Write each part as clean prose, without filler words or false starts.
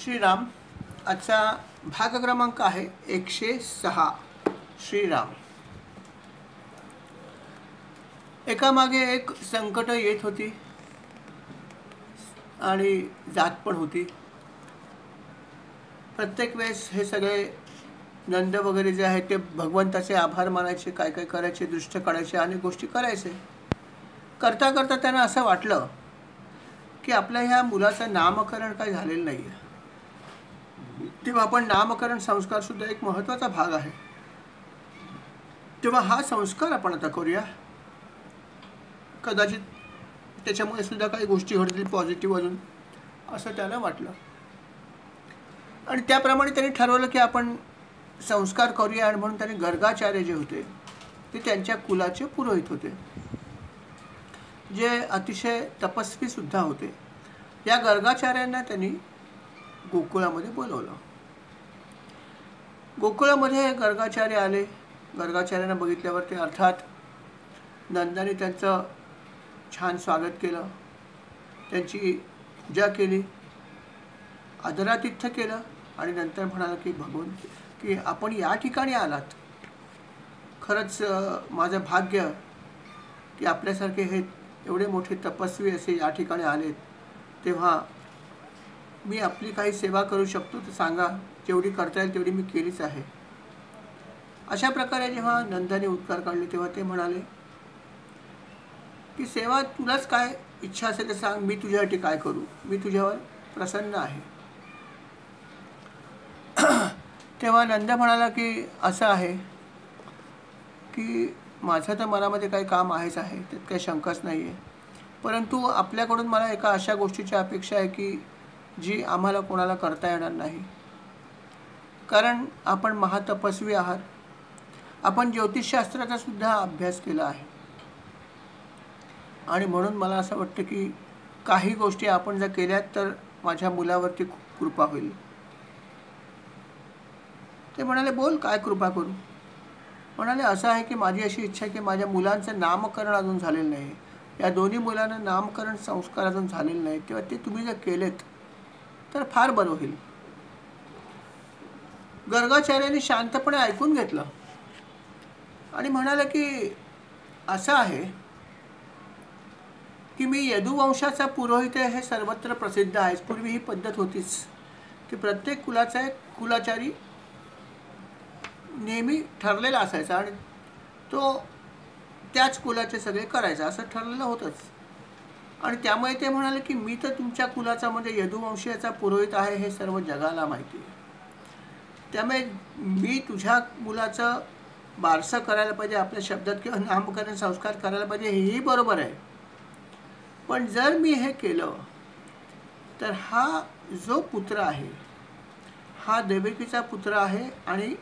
श्रीराम आजचा भाग क्रमांक आहे 106 श्रीराम। एकामागे एक संकट येत होती आणि जात पण होती। प्रत्येक वेळेस हे सगळे नंद वगैरे जे आहे ते भगवंताचे आभार मानायचे, काय काय करायचे, दृष्ट काढायचे, अनेक गोष्टी करायचे। करता करता त्यांना असं वाटलं की आपल्या ह्या मुलाचं नामकरण काय झालेलं नाही आहे। तेव्हा आपण नामकरण संस्कार सुद्धा एक महत्त्वाचा भाग आहे, तेव्हा हा संस्कार आपण आता करूया। कदाचित त्याच्यामुळे सुद्धा काही गोष्टी घडतील पॉझिटिव्ह अजून, असं त्याला वाटलं आणि त्याप्रमाणे त्यांनी ठरवलं की आपण संस्कार करूया। आणि म्हणून त्यांनी गर्गाचार्य जे होते ते त्यांच्या कुलाचे पुरोहित होते, जे अतिशय तपस्वी सुद्धा होते। या गर्गाचार्यांना त्यांनी गोकुळामध्ये बोलवलं। गोकुळामध्ये गर्गाचार्य आले। गर्गाचार्यांना बघितल्यावर ते अर्थात नंदाने त्यांचं छान स्वागत केलं, त्यांची पूजा केली, आदरातिथ्य केलं आणि नंतर म्हणाला की भगवंत की आपण या ठिकाणी आलात, खरंच माझं भाग्य की आपल्यासारखे हे एवढे मोठे तपस्वी असे या ठिकाणी आलेत। तेव्हा मी आपली काही सेवा करू शकतो तर सांगा, जेवढी करता येईल तेवढी मी केलीच आहे। अशा प्रकारे जेव्हा नंदाने उद्गार काढले तेव्हा ते म्हणाले की सेवा तुलाच काय इच्छा असेल तर सांग, मी तुझ्यासाठी काय करू, मी तुझ्यावर प्रसन्न आहे। तेव्हा नंद म्हणाला की असं आहे की माझं तर मनामध्ये काही काम आहेच आहे, त्यात काही शंकाच नाही आहे, परंतु आपल्याकडून मला एका अशा गोष्टीची अपेक्षा आहे की जी आम्हाला कोणाला करता येणार नाही। कारण आपण महातपस्वी आहात, आपण ज्योतिषशास्त्राचा सुद्धा अभ्यास केला आहे आणि म्हणून मला असं वाटतं की काही गोष्टी आपण जर केल्यात तर माझ्या मुलावरती खूप कृपा होईल। ते म्हणाले बोल काय कृपा करू। म्हणाले असं आहे की माझी अशी इच्छा आहे की माझ्या मुलांचं नामकरण अजून झालेलं नाही, या दोन्ही मुलांना नामकरण संस्कार अजून झालेले नाही, तेव्हा ते तुम्ही जर केलेत तर फार बरं होईल। गर्गाचार्यांनी शांतपणे ऐकून घेतलं आणि म्हणाले की असं आहे की मी यदुवंशाचा पुरोहित आहे, हे सर्वत्र प्रसिद्ध आहे। पूर्वी ही पद्धत होतीच की प्रत्येक कुलाचा एक कुलाचारी नेहमी ठरलेला असायचा आणि तो त्याच कुलाचे सगळे करायचा, असं ठरलेलं होतंच। आणि त्यामुळे ते म्हणाले की मी तर तुमच्या कुलाचा म्हणजे यदुवंशीयाचा पुरोहित आहे, हे सर्व जगाला माहिती आहे। त्यामुळे मी तुझ्या मुलाचं बारसं करायला पाहिजे, आपल्या शब्दात किंवा नामकरण संस्कार करायला पाहिजे, हेही बरोबर आहे। पण जर मी हे केलं तर हा जो पुत्र आहे हा देवकीचा पुत्र आहे आणि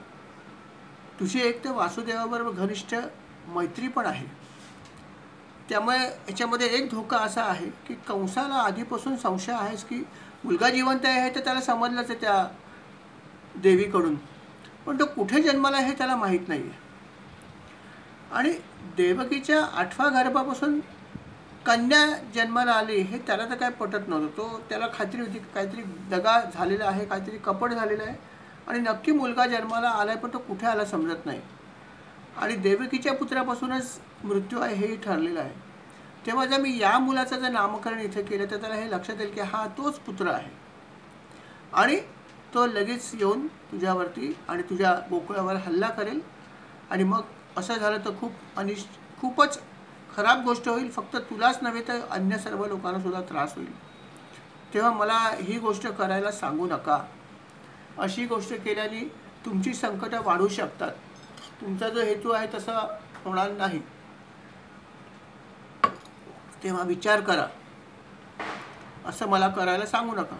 तुझी एक तर वासुदेवाबरोबर घनिष्ठ मैत्री पण आहे। त्यामुळे याच्यामध्ये एक धोका असा आहे की कंसाला आधीपासून संशय आहेच की मुलगा जिवंत आहे, तर त्याला समजलंच आहे त्या देवीकडून, पण तो कुठे जन्माला आहे हे त्याला माहीत नाही आहे। आणि देवकीच्या 8व्या गर्भापासून कन्या जन्माला आली हे त्याला तर काय पटत नव्हतं। त्याला खात्री होती की काहीतरी दगा झालेला आहे, काहीतरी कपट झालेलं आहे आणि नक्की मुलगा जन्माला आला आहे, पण तो कुठे आला समजत नाही। आणि देवकीच्या पुत्रापासूनच मृत्यू आहे हेही ठरलेलं आहे। तेव्हा जर मी या मुलाचं जर नामकरण इथे केलं तर त्याला हे लक्षात येईल की हा तोच पुत्र आहे आणि तो लगेच येऊन तुझ्यावरती आणि तुझ्या गोकुळावर हल्ला करेल आणि मग असं झालं तर खूपच खराब गोष्ट होईल। फक्त तुलाच नव्हे तर अन्य सर्व लोकांना सुद्धा त्रास होईल। तेव्हा मला ही गोष्ट करायला सांगू नका, अशी गोष्ट केल्याने तुमची संकटं वाढू शकतात, तुमचा जो हेतू आहे तसा होणार नाही, तेव्हा विचार करा, असं मला करायला सांगू नका।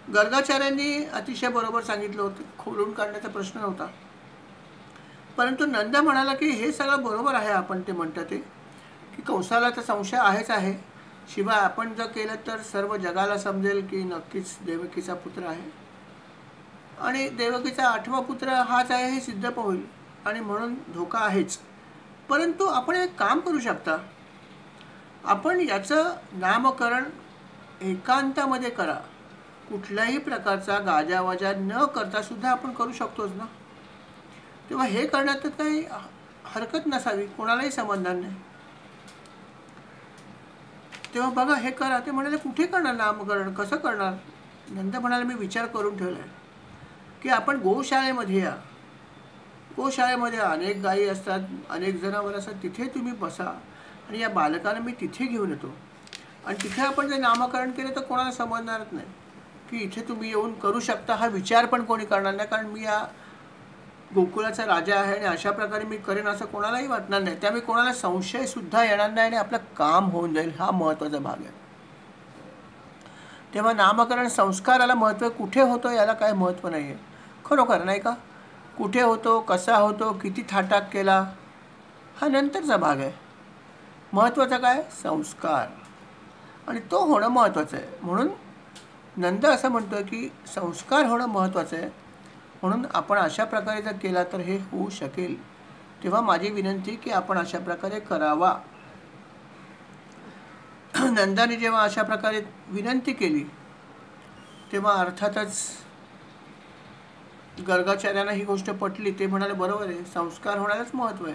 गर्गाचार्यांनी अतिशय बरोबर सांगितलं होतं, खोडून काढण्याचा प्रश्न नव्हता। परंतु नंद म्हणाला की हे सगळं बरोबर आहे, आपण ते म्हणतं ते की कंसाला तर संशय आहेच आहे, शिवाय आपण जर केलं तर सर्व जगाला समजेल की नक्कीच देवकीचा पुत्र आहे आणि देवकीचा 8वा पुत्र हाच आहे हे सिद्ध पण होईल आणि म्हणून धोका आहेच। परंतु आपण एक काम करू शकता, आपण याचं नामकरण एकांतामध्ये करा, कुठल्याही प्रकारचा गाजावाजा न करता सुद्धा आपण करू शकतोच ना. तेव्हा हे करण्यात काही हरकत नसावी, कोणालाही समजणार नाही. तेव्हा बघा हे करा. ते म्हणाले कुठे करणार नामकरण, कसं करणार. नंतर म्हणाले मी विचार करून ठेवला आहे की आपण गोशाळेमध्ये या. गोशाळेमध्ये अनेक गायी असतात, अनेक जनावर असतात, तिथे तुम्ही बसा आणि या बालकाला मी तिथे घेऊन येतो आणि तिथे आपण जर नामकरण केलं तर कोणाला समजणारच नाही की इथे तुम्ही येऊन करू शकता. हा विचार पण कोणी करणार नाही, कारण मी या गोकुळाचा राजा आहे आणि अशा प्रकारे मी करेन असं कोणालाही वाटणार नाही. त्यामुळे कोणाला संशयसुद्धा येणार नाही आणि आपलं काम होऊन जाईल. हा महत्त्वाचा भाग आहे. तेव्हा नामकरण संस्काराला महत्त्व, कुठे होतो याला काय महत्त्व नाही आहे खरोखर, नाही का. कुठे होतो, कसा होतो, किती थाटात केला, हा नंतरचा भाग आहे. महत्त्वाचा काय, संस्कार, आणि तो होणं महत्त्वाचं आहे. म्हणून नंद असं म्हणतो की संस्कार होणं महत्त्वाचं आहे. म्हणून आपण अशा प्रकारे जर केला तर हे होऊ शकेल. तेव्हा माझी विनंती की आपण अशा प्रकारे करावा. नंदाने जेव्हा अशा प्रकारे विनंती केली तेव्हा अर्थातच गर्गाचार्यांना ही गोष्ट पटली. ते म्हणाले बरोबर आहे, संस्कार होण्यालाच महत्त्व आहे,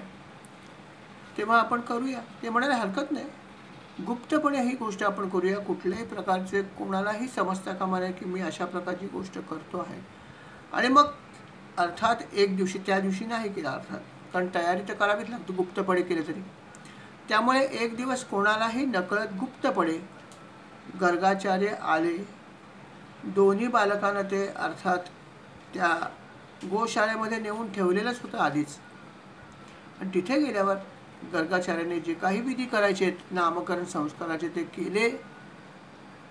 तेव्हा आपण करूया. ते म्हणाले हरकत नाही, गुप्तपणे ही गोष्ट आपण करूया. कुठल्याही प्रकारचे कोणालाही समजता कामा नये की मी अशा प्रकारची गोष्ट करतो आहे. आणि मग अर्थात एक दिवशी, त्या दिवशी नाही केला अर्थात, कारण तयारी तर करावीच लागते गुप्तपणे केले तरी. त्यामुळे एक दिवस कोणालाही नकळत गुप्तपणे गर्गाचार्य आले. दोन्ही बालकांना ते अर्थात त्या गोशाळेमध्ये नेऊन ठेवलेलंच होतं आधीच. आणि तिथे गेल्यावर गर्गाचार्याने जे काही विधी करायचे आहेत नामकरण संस्काराचे ते केले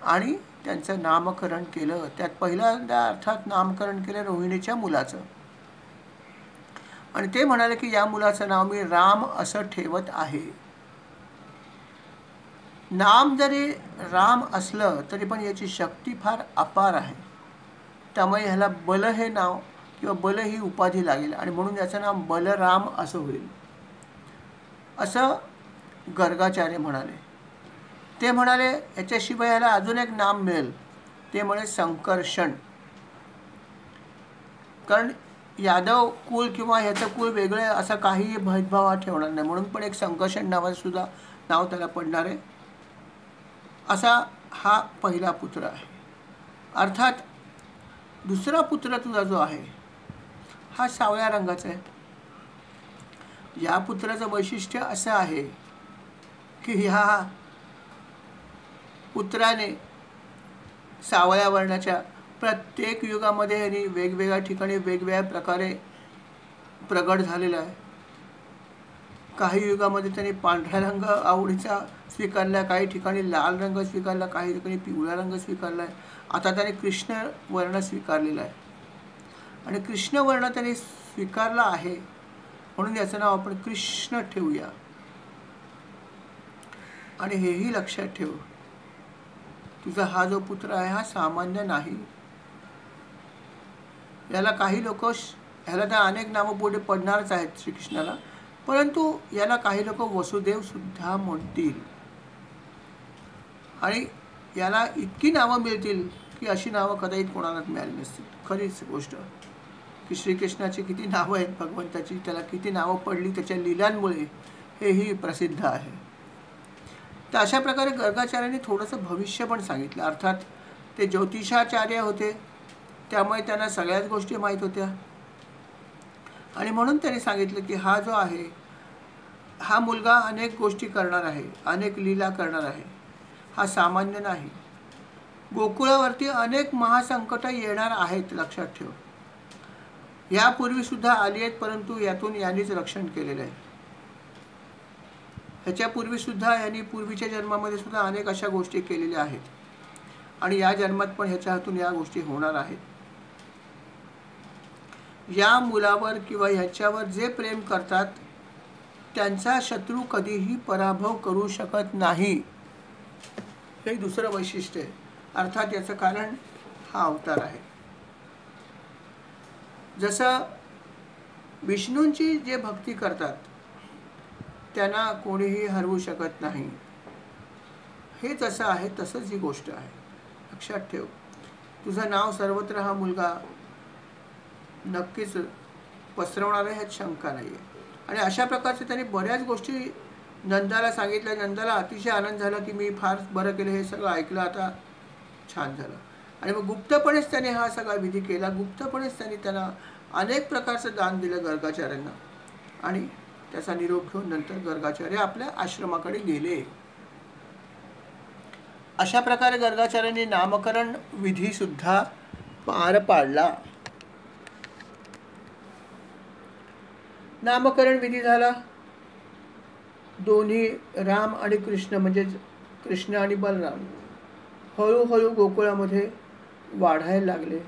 आणि त्यांचं नामकरण केलं. त्यात पहिल्यांदा अर्थात नामकरण केलं रोहिणीच्या मुलाचं. आणि ते म्हणाले की या मुलाचं नाव मी राम असं ठेवत आहे. नाम जरी राम असलं तरी पण याची शक्ती फार अपार आहे. त्यामुळे ह्याला बल हे नाव किंवा बल ही उपाधी लागेल आणि म्हणून याचं नाव बलराम असं होईल, असं गर्गाचार्य म्हणाले. ते म्हणाले याच्याशिवाय ह्याला अजून एक नाम मिळेल, ते म्हणे संकर्षण. कारण यादव कुल किंवा ह्याचं कुल वेगळे असं काही भेदभाव ठेवणार नाही, म्हणून पण एक संकर्षण नावाचं सुद्धा नाव त्याला पडणार आहे. असा हा पहिला पुत्र आहे. अर्थात दुसरा पुत्र तुझा जो आहे हा सावळ्या रंगाचा आहे. या पुत्राचं वैशिष्ट्य असं आहे की ह्या पुत्राने सावळ्या वर्णाच्या प्रत्येक युगामध्ये यांनी वेगवेगळ्या ठिकाणी वेगवेगळ्या प्रकारे प्रगट झालेला आहे. काही युगामध्ये त्यांनी पांढरा रंग आवडीचा स्वीकारला, काही ठिकाणी लाल रंग स्वीकारला, काही ठिकाणी पिवळा रंग स्वीकारला आहे. आता त्याने कृष्ण वर्ण स्वीकारलेला आहे आणि कृष्ण वर्ण त्याने स्वीकारला आहे म्हणून याचं नाव आपण कृष्ण ठेवूया. आणि हेही लक्षात ठेव, तुझा हा जो पुत्र आहे हा सामान्य नाही. याला काही लोक, ह्याला तर अनेक नावं पुढे पडणारच आहेत श्रीकृष्णाला, परंतु याला काही लोक वसुदेव सुद्धा म्हणतील आणि याला इतकी नावं मिळतील की अशी नावं कदाचित कोणालाच मिळाली नसतील. खरीच गोष्ट की श्रीकृष्णाची किती नावं आहेत भगवंताची, त्याला किती नावं पडली त्याच्या लीलांमुळे, हेही प्रसिद्ध आहे. तर अशा प्रकारे गर्गाचार्यांनी थोडंसं भविष्य पण सांगितलं. अर्थात ते ज्योतिषाचार्य होते त्यामुळे त्यांना सगळ्याच गोष्टी माहीत होत्या आणि म्हणून त्यांनी सांगितलं की हा जो आहे हा मुलगा अनेक गोष्टी करणार आहे, अनेक लीला करणार आहे, हा सामान्य नाही. गोकुळावरती अनेक महासंकट येणार आहेत, लक्षात ठेव. यापूर्वी सुद्धा आली आहेत परंतु यातून यांनीच रक्षण केलेलं आहे. ह्याच्यापूर्वी सुद्धा यांनी पूर्वीच्या जन्मामध्ये सुद्धा अनेक अशा गोष्टी केलेल्या आहेत आणि या जन्मात पण ह्याच्या हातून या गोष्टी होणार आहेत. या मुलावर किंवा ह्याच्यावर जे प्रेम करतात त्यांचा शत्रू कधीही पराभव करू शकत नाही. हे दुसरं वैशिष्ट्य आहे. अर्थात याचं कारण हा अवतार आहे. जसं विष्णूंची जे भक्ती करतात त्यांना कोणीही हरवू शकत नाही, हे जसं आहे तसंच ही गोष्ट आहे, लक्षात ठेव. तुझं नाव सर्वत्र हा मुलगा नक्कीच पसरवणार आहे, ह्यात शंका नाही आहे. आणि अशा प्रकारचे त्यांनी बऱ्याच गोष्टी नंदाला सांगितल्या. नंदाला अतिशय आनंद झाला की मी फार बरं केलं, हे सगळं ऐकलं, आता छान झालं. आणि मग गुप्तपणेच त्याने हा सगळा विधी केला. गुप्तपणेच त्यांनी त्यांना अनेक प्रकारचं दान दिलं गर्गाचार्यांना. आणि त्याचा निरोप घेऊन नंतर गर्गाचार्य आपल्या आश्रमाकडे गेले. अशा प्रकारे गर्गाचार्यांनी नामकरण विधी सुद्धा पार पाडला. नामकरण विधी झाला. दोन्ही राम आणि कृष्ण म्हणजेच कृष्ण आणि बलराम हळूहळू गोकुळामध्ये वाढायला लागले.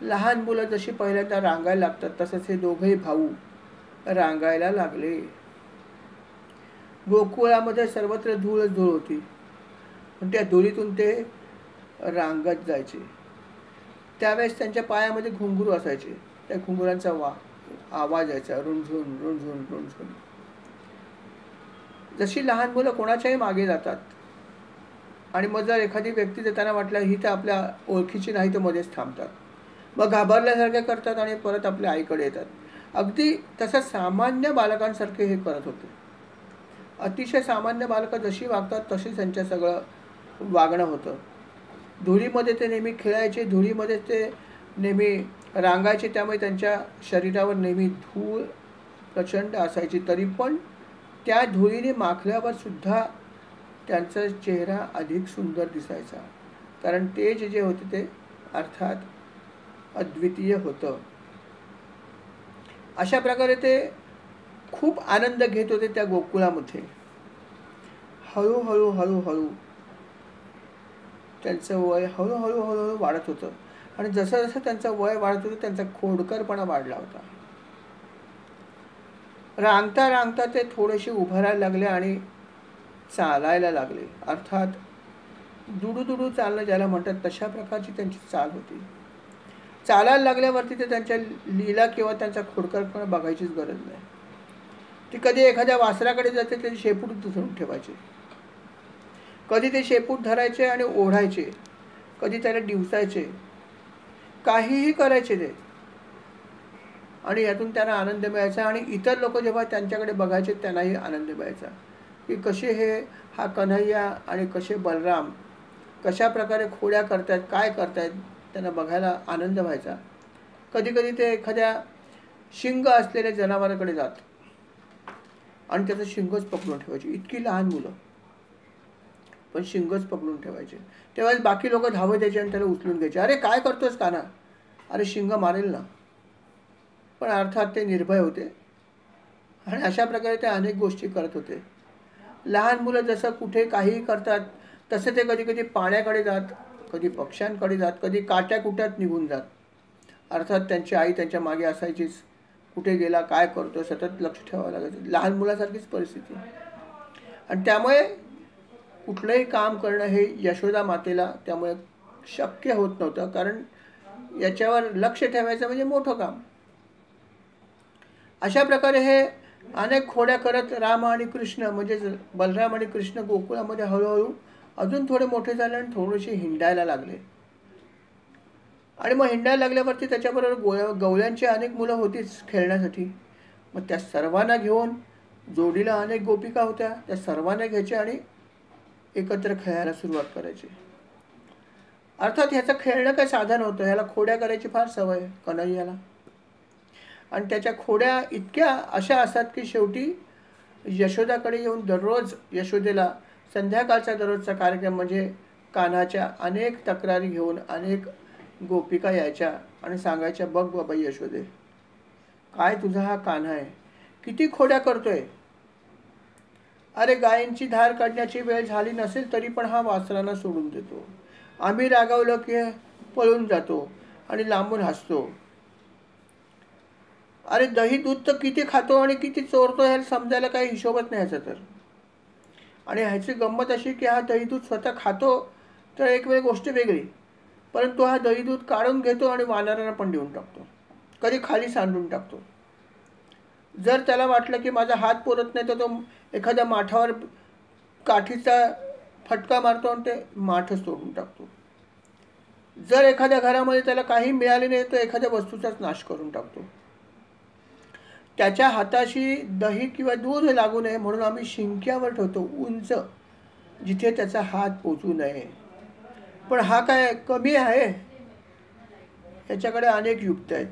लहान मुलं जशी पहिल्यांदा रांगायला लागतात तसंच हे दोघेही भाऊ रांगायला लागले. गोकुळामध्ये सर्वत्र धूळच धूळ होती, पण त्या धुळीतून ते रांगत जायचे. त्यावेळेस त्यांच्या पायामध्ये घुंगरू असायचे. त्या घुंगुरांचा आवाज यायचा, रुणझुण रुणझुण रुणझुण. जशी लहान मुलं कोणाच्याही मागे जातात आणि मग जर एखादी व्यक्ती जर त्यांना वाटलं ही तर आपल्या ओळखीची नाही तर मध्येच थांबतात, मग घाबरल्यासारखे करतात आणि परत आपल्या आईकडे येतात. अगदी तसं सामान्य बालकांसारखे हे करत होते. अतिशय सामान्य बालकं जशी वागतात तशी त्यांच्या सगळं वागणं होतं. धुळीमध्ये ते नेहमी खेळायचे, धुळीमध्ये ते नेहमी रांगायचे, त्यामुळे त्यांच्या शरीरावर नेहमी धूळ प्रचंड असायची. तरी पण त्या धुळीने माखल्यावर सुद्धा त्यांचा चेहरा अधिक सुंदर दिसायचा, कारण तेज जे होते ते अर्थात अद्वितीय होतं. अशा प्रकारे ते खूप आनंद घेत होते त्या गोकुळामध्ये. हळूहळू हळूहळू त्यांचं वय हळूहळू हळूहळू वाढत होतं. आणि जसं जसं त्यांचं वय वाढत होतं त्यांचा खोडकरपणा वाढला होता. रांगता रांगता ते थोडेसे उभारायला लागले आणि चालायला लागले. अर्थात दुडू चालणं ज्याला म्हणतात तशा प्रकारची त्यांची चाल होती. चालायला लागल्यावरती ते त्यांच्या लीला किंवा त्यांचा खोडकरपणा बघायचीच गरज नाही. ती कधी एखाद्या वासराकडे जाते त्याचे शेपूट धरून ठेवायचे, कधी ते शेपूट धरायचे आणि ओढायचे, कधी त्याला डिवसायचे, काहीही करायचे ते. आणि यातून त्यांना आनंद मिळायचा. आणि इतर लोक जेव्हा त्यांच्याकडे बघायचे त्यांनाही आनंद मिळायचा की कसे हा कन्हैया आणि कसे बलराम कशा प्रकारे खोड्या करतायत, काय करतायत, त्यांना बघायला आनंद व्हायचा. कधी कधी ते एखाद्या शिंग असलेल्या जनावराकडे जात आणि त्याचं शिंगच पकडून ठेवायचे. इतकी लहान मुलं पण शिंगच पकडून ठेवायचे. तेव्हाच बाकी लोक धावत यायचे आणि त्याला उचलून घ्यायचे. अरे काय करतोस काना, अरे शिंग मारेल ना. पण अर्थात ते निर्भय होते आणि अशा प्रकारे ते अनेक गोष्टी करत होते. लहान मुलं जसं कुठे काहीही करतात तसे ते कधी कधी पाण्याकडे जात, कधी पक्ष्यांकडे जात, कधी काट्या कुट्यात निघून जात. अर्थात त्यांची आई त्यांच्या मागे असायचीच. कुठे गेला, काय करतो, सतत लक्ष ठेवावं लागायचं. लहान मुलासारखीच परिस्थिती. आणि त्यामुळे कुठलंही काम करणं हे यशोदा मातेला त्यामुळे शक्य होत नव्हतं, कारण याच्यावर लक्ष ठेवायचं म्हणजे मोठं काम. अशा प्रकारे हे अनेक खोड्या करत राम आणि कृष्ण म्हणजे बलराम आणि कृष्ण गोकुळामध्ये हळूहळू अजून थोडे मोठे झाले आणि थोडेसे हिंडायला लागले. आणि मग हिंडायला लागल्यावरती त्याच्याबरोबर गवळ्यांची अनेक मुलं होतीच खेळण्यासाठी. मग त्या सर्वांना घेऊन जोडीला अनेक गोपिका होत्या, त्या सर्वांना घ्यायचे आणि एकत्र खेळायला सुरुवात करायची. अर्थात ह्याचं खेळणं काही साधन होतं, ह्याला खोड्या करायची फार सवय कन्हैयाला. आणि त्याच्या खोड्या इतक्या अशा असतात की शेवटी यशोदाकडे येऊन दररोज यशोदेला संध्याकाळचा दररोजचा कार्यक्रम म्हणजे कान्हाच्या अनेक तक्रारी घेऊन अनेक गोपिका यायच्या आणि सांगायच्या, बघ बाबा यशोदे, काय तुझा हा कान्हा आहे, किती खोड्या करतोय. अरे गायींची धार काढण्याची वेळ झाली नसेल तरी पण हा वासरांना सोडून देतो. आम्ही रागावलं की पळून जातो आणि लांबून हसतो. अरे दही दूध तर किती खातो आणि किती चोरतो हे समजायला काही हिशोबच नाही ह्याचा तर. आणि ह्याची गंमत अशी की हा दही दूध स्वतः खातो तर एक वेळ गोष्ट वेगळी, परंतु हा दही दूध काढून घेतो आणि वानरांना पण देऊन टाकतो, कधी खाली सांडून टाकतो. जर त्याला वाटलं की माझा हात पुरत नाही तर तो एखाद्या माठावर काठीचा फटका मारतो आणि ते माठच तोडून टाकतो. जर एखाद्या घरामध्ये त्याला काही मिळाले नाही तर एखाद्या वस्तूचाच नाश करून टाकतो. त्याच्या हाताशी दही किंवा दूध लागू नये म्हणून आम्ही शिंक्यावर ठेवतो, उंच, जिथे त्याचा हात पोचू नये. पण हा काय कमी आहे? याच्याकडे अनेक युक्त्या आहेत.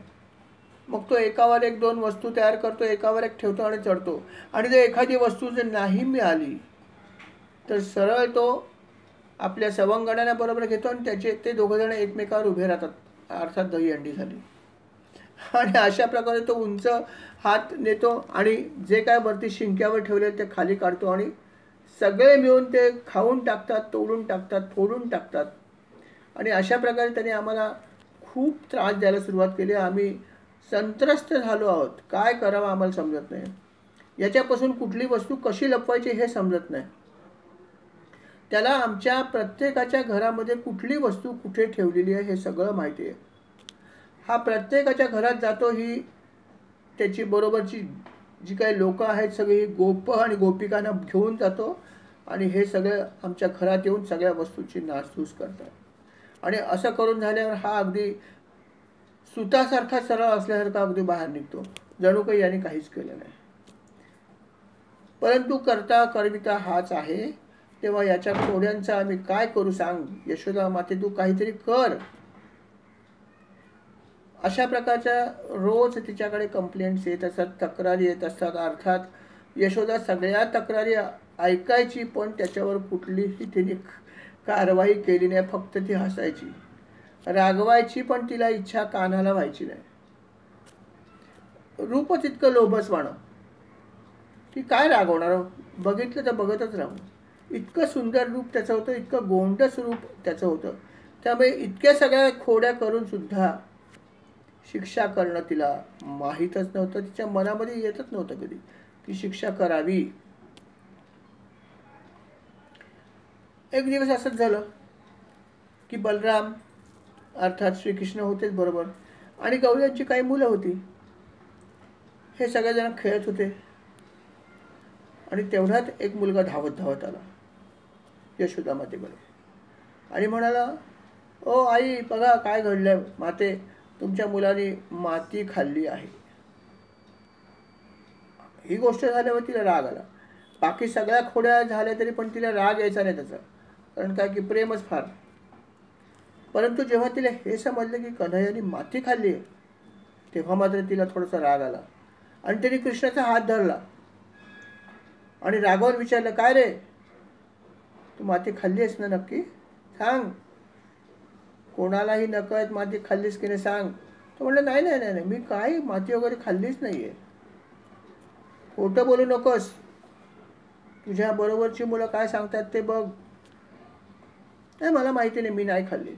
मग तो एकावर एक 2 वस्तू तयार करतो, एकावर एक ठेवतो आणि चढतो. आणि जर एखादी वस्तू जर नाही मिळाली तर सरळ तो आपल्या सवंगड्यांना बरोबर घेतो आणि ते दोघंजण एकमेकावर उभे राहतात, अर्थात दही अंडी झाली. आणि अशा प्रकारे तो उंच हात नेतो आणि जे काय वरती शिंक्यावर ठेवले ते खाली काढतो आणि सगळे मिळून ते खाऊन टाकतात, तोडून टाकतात, फोडून टाकतात. आणि अशा प्रकारे त्यांनी आम्हाला खूप त्रास द्यायला सुरुवात केली. आम्ही संत्रस्त झालो आहोत. काय करावं आम्हाला समजत नाही. याच्यापासून कुठली वस्तू कशी लपवायची हे समजत नाही. त्याला आमच्या प्रत्येकाच्या घरामध्ये कुठली वस्तू कुठे ठेवलेली आहे हे सगळं माहिती आहे. हा प्रत्येकाच्या घरात जातो, ही त्याची बरोबरची जी काही लोक आहेत सगळी गोप आणि गोपिकांना घेऊन जातो आणि हे सगळं आमच्या घरात येऊन सगळ्या वस्तूंची नासधूस करतात. आणि असं करून झाल्यावर हा अगदी सुतासारखा सरळ असल्यासारखा अगदी बाहेर निघतो, जणू काही याने काहीच केलं नाही. परंतु करता करविता हाच आहे. तेव्हा याच्या खोड्यांचा आम्ही काय करू सांग, यशोदा माते तू काहीतरी कर. अशा प्रकारच्या रोज तिच्याकडे कंप्लेंट्स येत असतात, तक्रारी येत असतात. अर्थात यशोदा सगळ्या तक्रारी ऐकायची पण त्याच्यावर कुठलीही तिने कारवाई केली नाही. फक्त ती हसायची, रागवायची पण तिला इच्छा कानाला व्हायची नाही. रूपच इतकं लोभसवाणं की काय रागवणार, बघितलं तर बघतच राहू. इतकं सुंदर रूप त्याचं होतं, इतकं गोंडस रूप त्याचं होतं. त्यामुळे इतक्या सगळ्या खोड्या करून सुद्धा शिक्षा करणं तिला माहीतच नव्हतं. तिच्या मनामध्ये येतच नव्हतं कधी की शिक्षा करावी. एक दिवस असंच झालं की बलराम अर्थात श्रीकृष्ण होतेच बरोबर आणि गौऱ्यांची काही मुलं होती. हे सगळेजण खेळत होते आणि तेवढ्यात एक मुलगा धावत धावत आला यशोदा मातेकडे आणि म्हणाला, ओ आई बघा काय घडलंय, माते तुमच्या मुलाने माती खाल्ली आहे. ही गोष्ट झाल्यावर तिला राग आला. बाकी सगळ्या खोड्या झाल्या तरी पण तिला राग यायचा नाही त्याचा, कारण काय की प्रेमच फार. परंतु जेव्हा तिला हे समजलं की कन्हैयाने माती खाल्ली आहे तेव्हा मात्र तिला थोडासा राग आला आणि तिने कृष्णाचा हात धरला आणि रागावर विचारलं, काय रे तू माती खाल्ली आहेस ना नक्की, सांग. कोणालाही नकळत माती खाल्लीस की नाही सांग. तो म्हणलं, नाही नाही नाही मी काही माती वगैरे खाल्लीच नाही आहे. खोटं बोलू नकोस, तुझ्या बरोबरची मुलं काय सांगतात ते बघ. नाही मला माहिती नाही, मी नाही खाल्ली.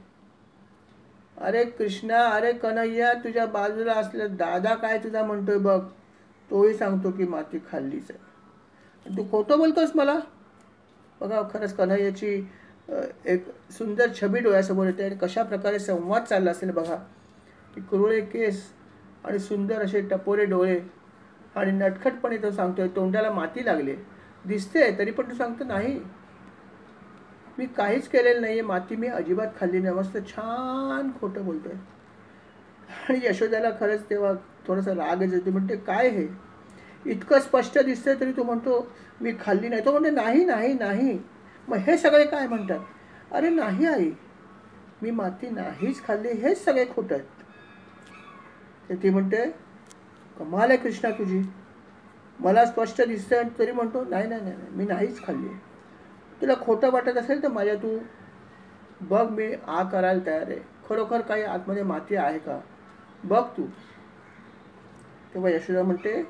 अरे कृष्णा, अरे कन्हैया, तुझ्या बाजूला असलेला दादा काय तुझा म्हणतोय बघ, तोही सांगतो की माती खाल्लीच आहे. तू खोटं बोलतोस मला. बघा खरंच कन्हैयाची एक सुंदर छबी डोळ्यासमोर येते आणि कशा प्रकारे संवाद चालला असेल बघा. की कुरळे केस आणि सुंदर असे टपोरे डोळे आणि नटखटपणे तो सांगतोय, तोंडाला माती लागले दिसते तरी पण तू सांगतो नाही मी काहीच केलेलं नाही आहे, माती मी अजिबात खाल्ली नाही. मस्त छान खोटं बोलतोय. आणि यशोदाला खरंच तेव्हा थोडासा राग येतो. म्हणते काय हे इतकं स्पष्ट दिसतंय तरी तू म्हणतो मी खाल्ली नाही. तो म्हणते नाही नाही नाही. मग हे सगळे काय म्हणतात, अरे नाही आई मी माती नाहीच खाल्ली, हेच सगळे खोटं आहेत. तर ती म्हणते कमाल आहे कृष्णा तुझी, मला स्पष्ट दिसतंय तरी म्हणतो नाही नाही नाही मी नाहीच खाल्ली. तुला खोटं वाटत असेल तर माझ्या तू बघ, मी करायला तयार आहे. खरोखर काही आतमध्ये माती आहे का बघ तू. तेव्हा यशोदा म्हणते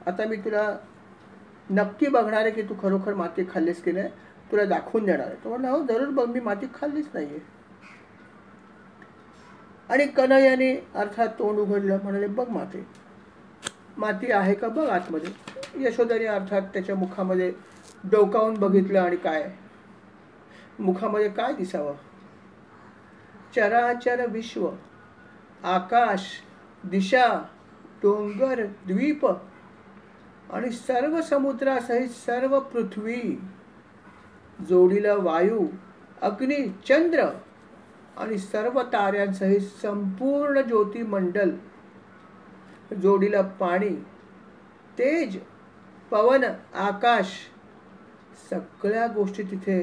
आता मी तुला नक्की बघणार आहे की तू खरोखर माती खाल्लीस की नाही, तुला दाखवून देणार आहे. तो म्हणला हो जरूर बघ, मी माती खाल्लीच नाही आहे. आणि कन्हैयाने अर्थात तोंड उघडलं, म्हणाले बघ माती आहे का बघ आतमध्ये. यशोदाने अर्थात त्याच्या मुखामध्ये डोकावून बघितलं आणि काय मुखामध्ये काय दिसावं, चराचर विश्व, आकाश, दिशा, डोंगर, द्वीप आणि सर्व समुद्रासहित सर्व पृथ्वी, जोडीला वायू, अग्नी, चंद्र आणि सर्व ताऱ्यांसहित संपूर्ण ज्योतिमंडल, जोडीला पाणी, तेज, पवन, आकाश, सगळ्या गोष्टी तिथे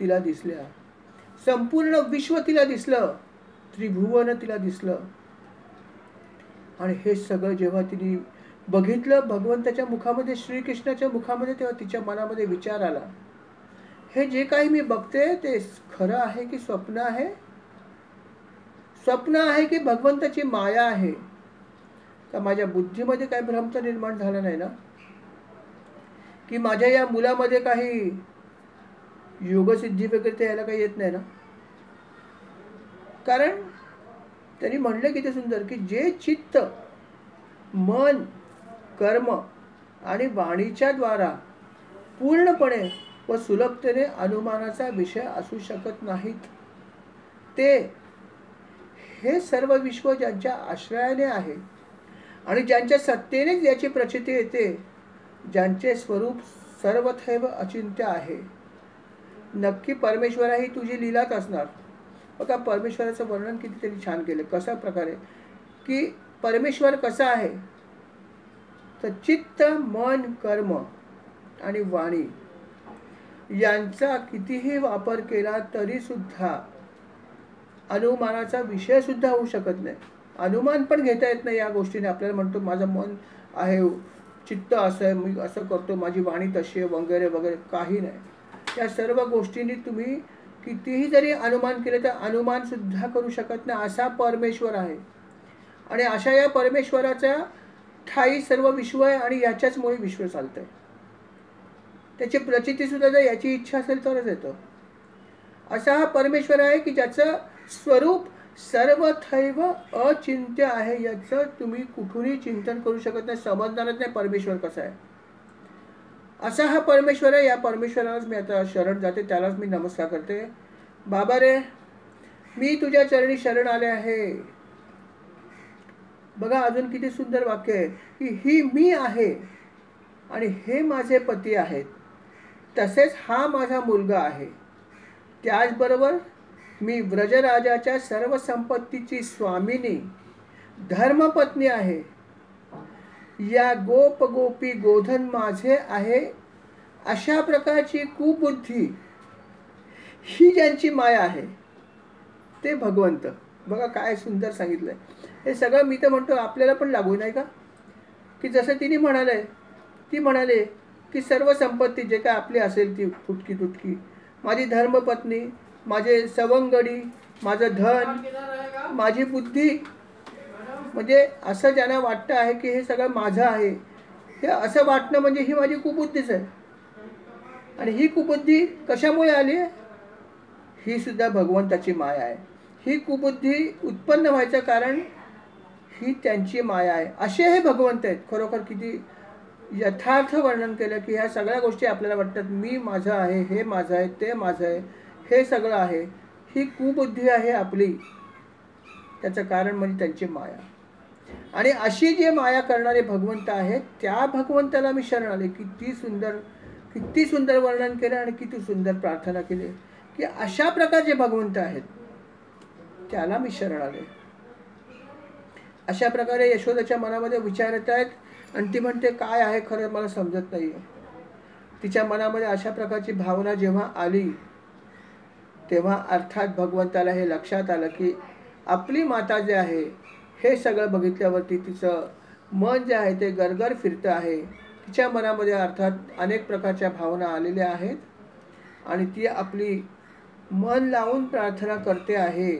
तिला दिसल्या. संपूर्ण विश्व तिला दिसलं, त्रिभुवन तिला दिसलं. आणि हे सगळं जेव्हा तिने बघितलं भगवंताच्या मुखामध्ये, श्रीकृष्णाच्या मुखामध्ये, तेव्हा तिच्या मनामध्ये विचार आला, हे जे काही मी बघते ते खरं आहे की स्वप्न आहे? स्वप्न आहे की भगवंताची माया आहे? का माझ्या बुद्धीमध्ये काही भ्रम तर निर्माण झाला नाही ना? की माझ्या या मुलामध्ये काही योगसिद्धी वगैरे यायला काही येत नाही ना? कारण त्यांनी म्हणलं किती सुंदर की जे चित्त, मन, कर्म आणि वाणीच्या द्वारा पूर्णपणे व सुलभतेने अनुमानाचा विषय असू शकत नाहीत, ते हे सर्व विश्व ज्यांच्या आश्रयाने आहे आणि ज्यांच्या सत्तेनेच याची प्रचिती येते, ज्यांचे स्वरूप सर्वथैव अचिंत्य आहे. नक्की परमेश्वरा ही तुझी लीलाच असणार. बघा परमेश्वराचं वर्णन किती त्यांनी छान केलं. कशा प्रकारे की परमेश्वर कसा आहे, तर चित्त, मन, कर्म आणि वाणी यांचा कितीही वापर केला तरी सुद्धा अनुमानाचा विषय सुद्धा होऊ शकत नाही. अनुमान पण घेता येत नाही या गोष्टीने. आपल्याला म्हणतो माझं मन आहे, चित्त असं आहे, मी असं करतो, माझी वाणी तशी आहे वगैरे वगैरे, काही नाही. या सर्व गोष्टींनी तुम्ही कितीही जरी अनुमान केले तर अनुमान सुद्धा करू शकत नाही, असा परमेश्वर आहे. आणि अशा या परमेश्वराच्या ठाई सर्व विश्व आहे आणि याच्याचमुळे विश्व चालतं आहे. त्याची प्रचिती सुद्धा जर याची इच्छा असेल तरच येतं. असा हा परमेश्वर आहे की ज्याचं स्वरूप सर्वथैव अचिंत्य आहे. याचं तुम्ही कुठूनही चिंतन करू शकत नाही, समजणारच नाही परमेश्वर कसा आहे. असा हा परमेश्वर आहे. या परमेश्वरालाच मी आता शरण जाते, त्यालाच मी नमस्कार करते. बाबा रे, मी तुझ्या चरणी शरण आले आहे. बघा अजून किती सुंदर वाक्य आहे की ही मी आहे आणि हे माझे पती आहेत, तसेच हा माझा मुलगा आहे. त्याचबरोबर मी व्रजराजाच्या सर्व संपत्तीची स्वामिनी, धर्मपत्नी आहे. या गोप गोपी गोधन माझे आहे. अशा प्रकारची कुबुद्धी ही ज्यांची माया आहे ते भगवंत. बघा काय सुंदर सांगितलंय. हे सगळं मी तर म्हणतो आपल्याला पण लागू नाही का? की जसं ती म्हणाले की सर्व संपत्ती जे काय आपली असेल ती फुटकी तुटकी, माझी धर्मपत्नी, माझे सवंगडी, माझं धन, माझी बुद्धी, म्हणजे असं ज्यांना वाटतं आहे की हे सगळं माझं आहे, हे असं वाटणं म्हणजे ही माझी कुबुद्धीच आहे. आणि ही कुबुद्धी कशामुळे आली आहे? ही सुद्धा भगवंताची माया आहे. ही कुबुद्धी उत्पन्न व्हायचं कारण ही त्यांची माया आहे. असे हे भगवंत आहेत. खरोखर किती यथार्थ वर्णन केलं की ह्या सगळ्या गोष्टी आपल्याला वाटतात मी माझं आहे, हे माझं आहे, ते माझं आहे, हे सगळं आहे. ही कुबुद्धी आहे आपली. त्याचं कारण म्हणजे त्यांची माया. आणि अशी जे माया करणारे भगवंत आहेत त्या भगवंताला मी शरण आले. किती सुंदर वर्णन केलं आणि किती सुंदर प्रार्थना केली की अशा प्रकारचे भगवंत आहेत त्याला मी शरण आले. अशा प्रकारे यशोदाच्या मनामध्ये विचार येत आहेत आणि ती म्हणते काय आहे खरं मला समजत नाही आहे. तिच्या मनामध्ये अशा प्रकारची भावना जेव्हा आली तेव्हा अर्थात भगवंताला हे लक्षात आलं की आपली माता जे आहे हे सगळं बघितल्यावरती तिचं मन जे आहे ते गरगर फिरतं आहे. तिच्या मनामध्ये अर्थात अनेक प्रकारच्या भावना आलेल्या आहेत आणि ती आपली मन लावून प्रार्थना करते आहे.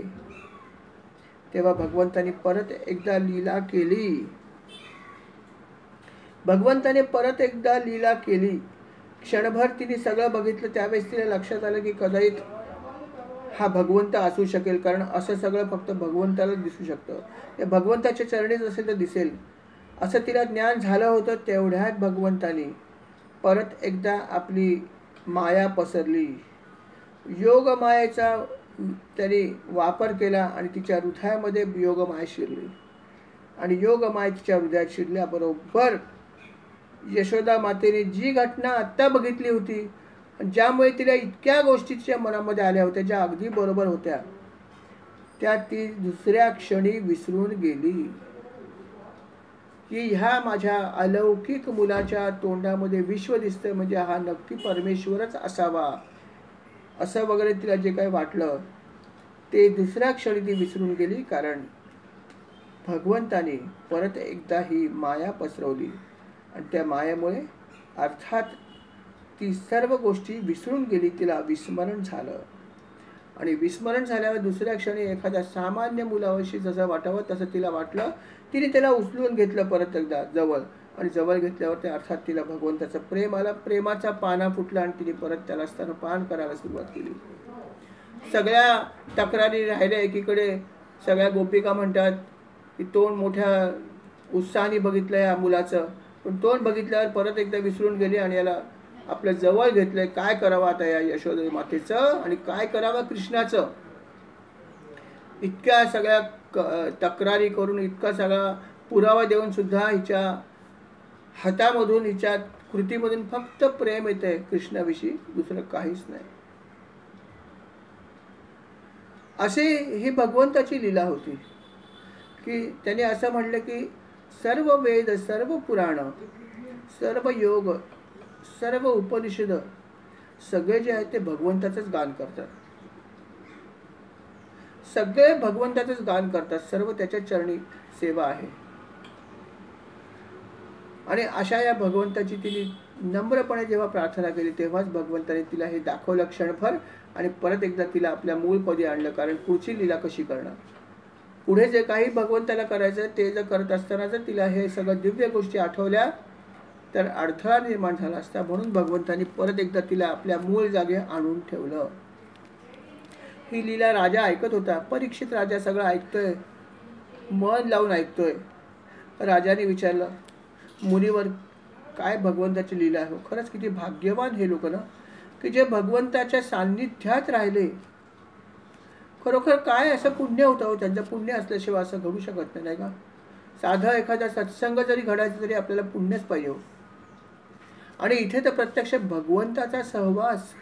तेव्हा भगवंताने परत एकदा लीला केली. क्षणभर तिने सगळं बघितलं. त्यावेळेस तिला लक्षात आलं की कदाचित हा भगवंत असू शकेल, कारण असं सगळं फक्त भगवंतालाच दिसू शकतं. ते भगवंताच्या चरणीच असेल तर दिसेल असं तिला ज्ञान झालं होतं. तेवढ्यात भगवंताने परत एकदा आपली माया पसरली. योगमायेचा त्याने वापर केला आणि तिच्या हृदयामध्ये योगमाया शिरली. आणि योगमाया तिच्या हृदयात शिरल्याबरोबर यशोदा मातेने जी घटना आत्ता बघितली होती, ज्यामुळे तिला इतक्या गोष्टी तिच्या मनामध्ये आल्या होत्या ज्या अगदी बरोबर होत्या, त्या ती दुसऱ्या क्षणी विसरून गेली की ह्या माझ्या अलौकिक मुलाच्या तोंडामध्ये विश्व दिसतंय, म्हणजे हा नक्की परमेश्वरच असावा असं वगैरे तिला जे काही वाटलं ते दुसऱ्या क्षणी ती विसरून गेली. कारण भगवंताने परत एकदा ही माया पसरवली आणि त्या मायेमुळे अर्थात ती सर्व गोष्टी विसरून गेली. तिला विस्मरण झालं आणि विस्मरण झाल्यावर दुसऱ्या क्षणी एखाद्या सामान्य मुलाविषयी जसं वाटावं तसं तिला वाटलं. तिने त्याला उचलून घेतलं परत एकदा जवळ, आणि जवळ घेतल्यावर ते अर्थात तिला भगवंताचं प्रेम आलं. प्रेमाचा पाना फुटला आणि तिने परत त्याला स्तनपान करायला सुरुवात केली. सगळ्या तक्रारी राहिल्या एकीकडे. सगळ्या गोपिका म्हणतात की तोंड मोठ्या उत्साहाने बघितलं या मुलाचं, पण तोंड बघितल्यावर परत एकदा विसरून गेली आणि याला आपल्या जवळ घेतलंय. काय करावं आता या यशोदा मातेचं आणि काय करावं कृष्णाचं. इतक्या सगळ्या तक्रारी करून, इतका सगळा पुरावा देऊन सुद्धा हिच्या हातामधून, हिच्या कृतीमधून फक्त प्रेम येतंय कृष्णाविषयी, दुसरं काहीच नाही. असे ही भगवंताची लीला होती की त्याने असं म्हणलं की सर्व वेद, सर्व पुराण, सर्व योग, सर्व उपनिषद सगळे जे आहेत ते भगवंताचंच गान करतात. सगळे भगवंताचंच गान करतात. सर्व त्याच्या चरणी सेवा आहे. आणि अशा या भगवंताची तिने नम्रपणे जेव्हा प्रार्थना केली तेव्हाच भगवंताने तिला हे दाखवलं क्षणभर आणि परत एकदा तिला आपल्या मूळ पदी आणलं. कारण पुढची लीला कशी करणार, पुढे जे काही भगवंताला करायचं ते जर करत असताना जर तिला हे सगळं दिव्य गोष्टी आठवल्या तर अडथळा निर्माण झाला असता. म्हणून भगवंतानी परत एकदा तिला आपल्या मूळ जागे आणून ठेवलं. ही लीला राजा ऐकत होता. परीक्षित राजा सगळं ऐकतोय, मन लावून ऐकतोय. राजाने विचारलं मुनीवर, काय भगवंताची लीला आहे. खरंच किती भाग्यवान हे लोक ना की जे भगवंताच्या सान्निध्यात राहिले. खरोखर काय असं पुण्य होतं हो. त्यांचं पुण्य असल्याशिवाय असं घडू शकत नाही का. साधा एखादा सत्संग जरी घडायचा तरी आपल्याला पुण्यच पाहिजे हो. आणि इथे तर प्रत्यक्ष भगवंताचा सहवास.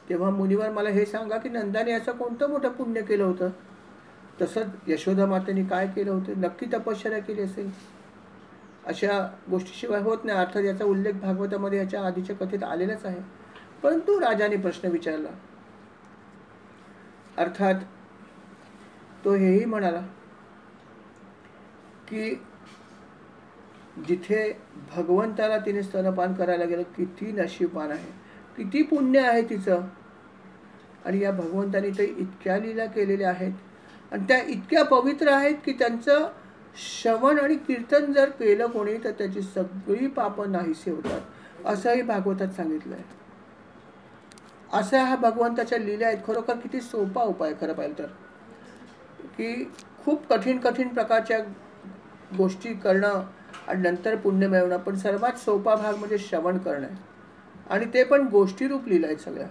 तेव्हा मुनीवर मला हे सांगा की नंदाने असं कोणतं मोठं पुण्य केलं होतं. तसंच यशोदा मातेने काय केलं होतं. नक्की तपश्चर्या केली असेल. अशा गोष्टीशिवाय होत नाही. अर्थात याचा उल्लेख भागवतामध्ये याच्या आधीच्या कथेत आलेलाच आहे. परंतु राजाने प्रश्न विचारला. अर्थात तो हेही म्हणाला की जिथे भगवंताला तिने स्तनपान करायला गेलं किती नशीबवान आहे, किती पुण्य आहे तिचं. आणि या भगवंताने ते इतक्या लीला केलेल्या आहेत आणि त्या इतक्या पवित्र आहेत की त्यांचं श्रवण आणि कीर्तन जर केलं कोणी तर त्याची सगळी पापं नाहीसे होतात असंही भागवतात सांगितलं आहे. असा हा भगवंताच्या लीला आहेत. खरोखर किती सोपा उपाय खरं पाहिलं तर, की खूप कठीण कठीण प्रकारच्या गोष्टी करणं आणि नंतर पुण्य मिळवणं, पण सर्वात सोपा भाग म्हणजे श्रवण करणं आहे. आणि ते पण गोष्टीरूप लीला आहेत सगळ्या.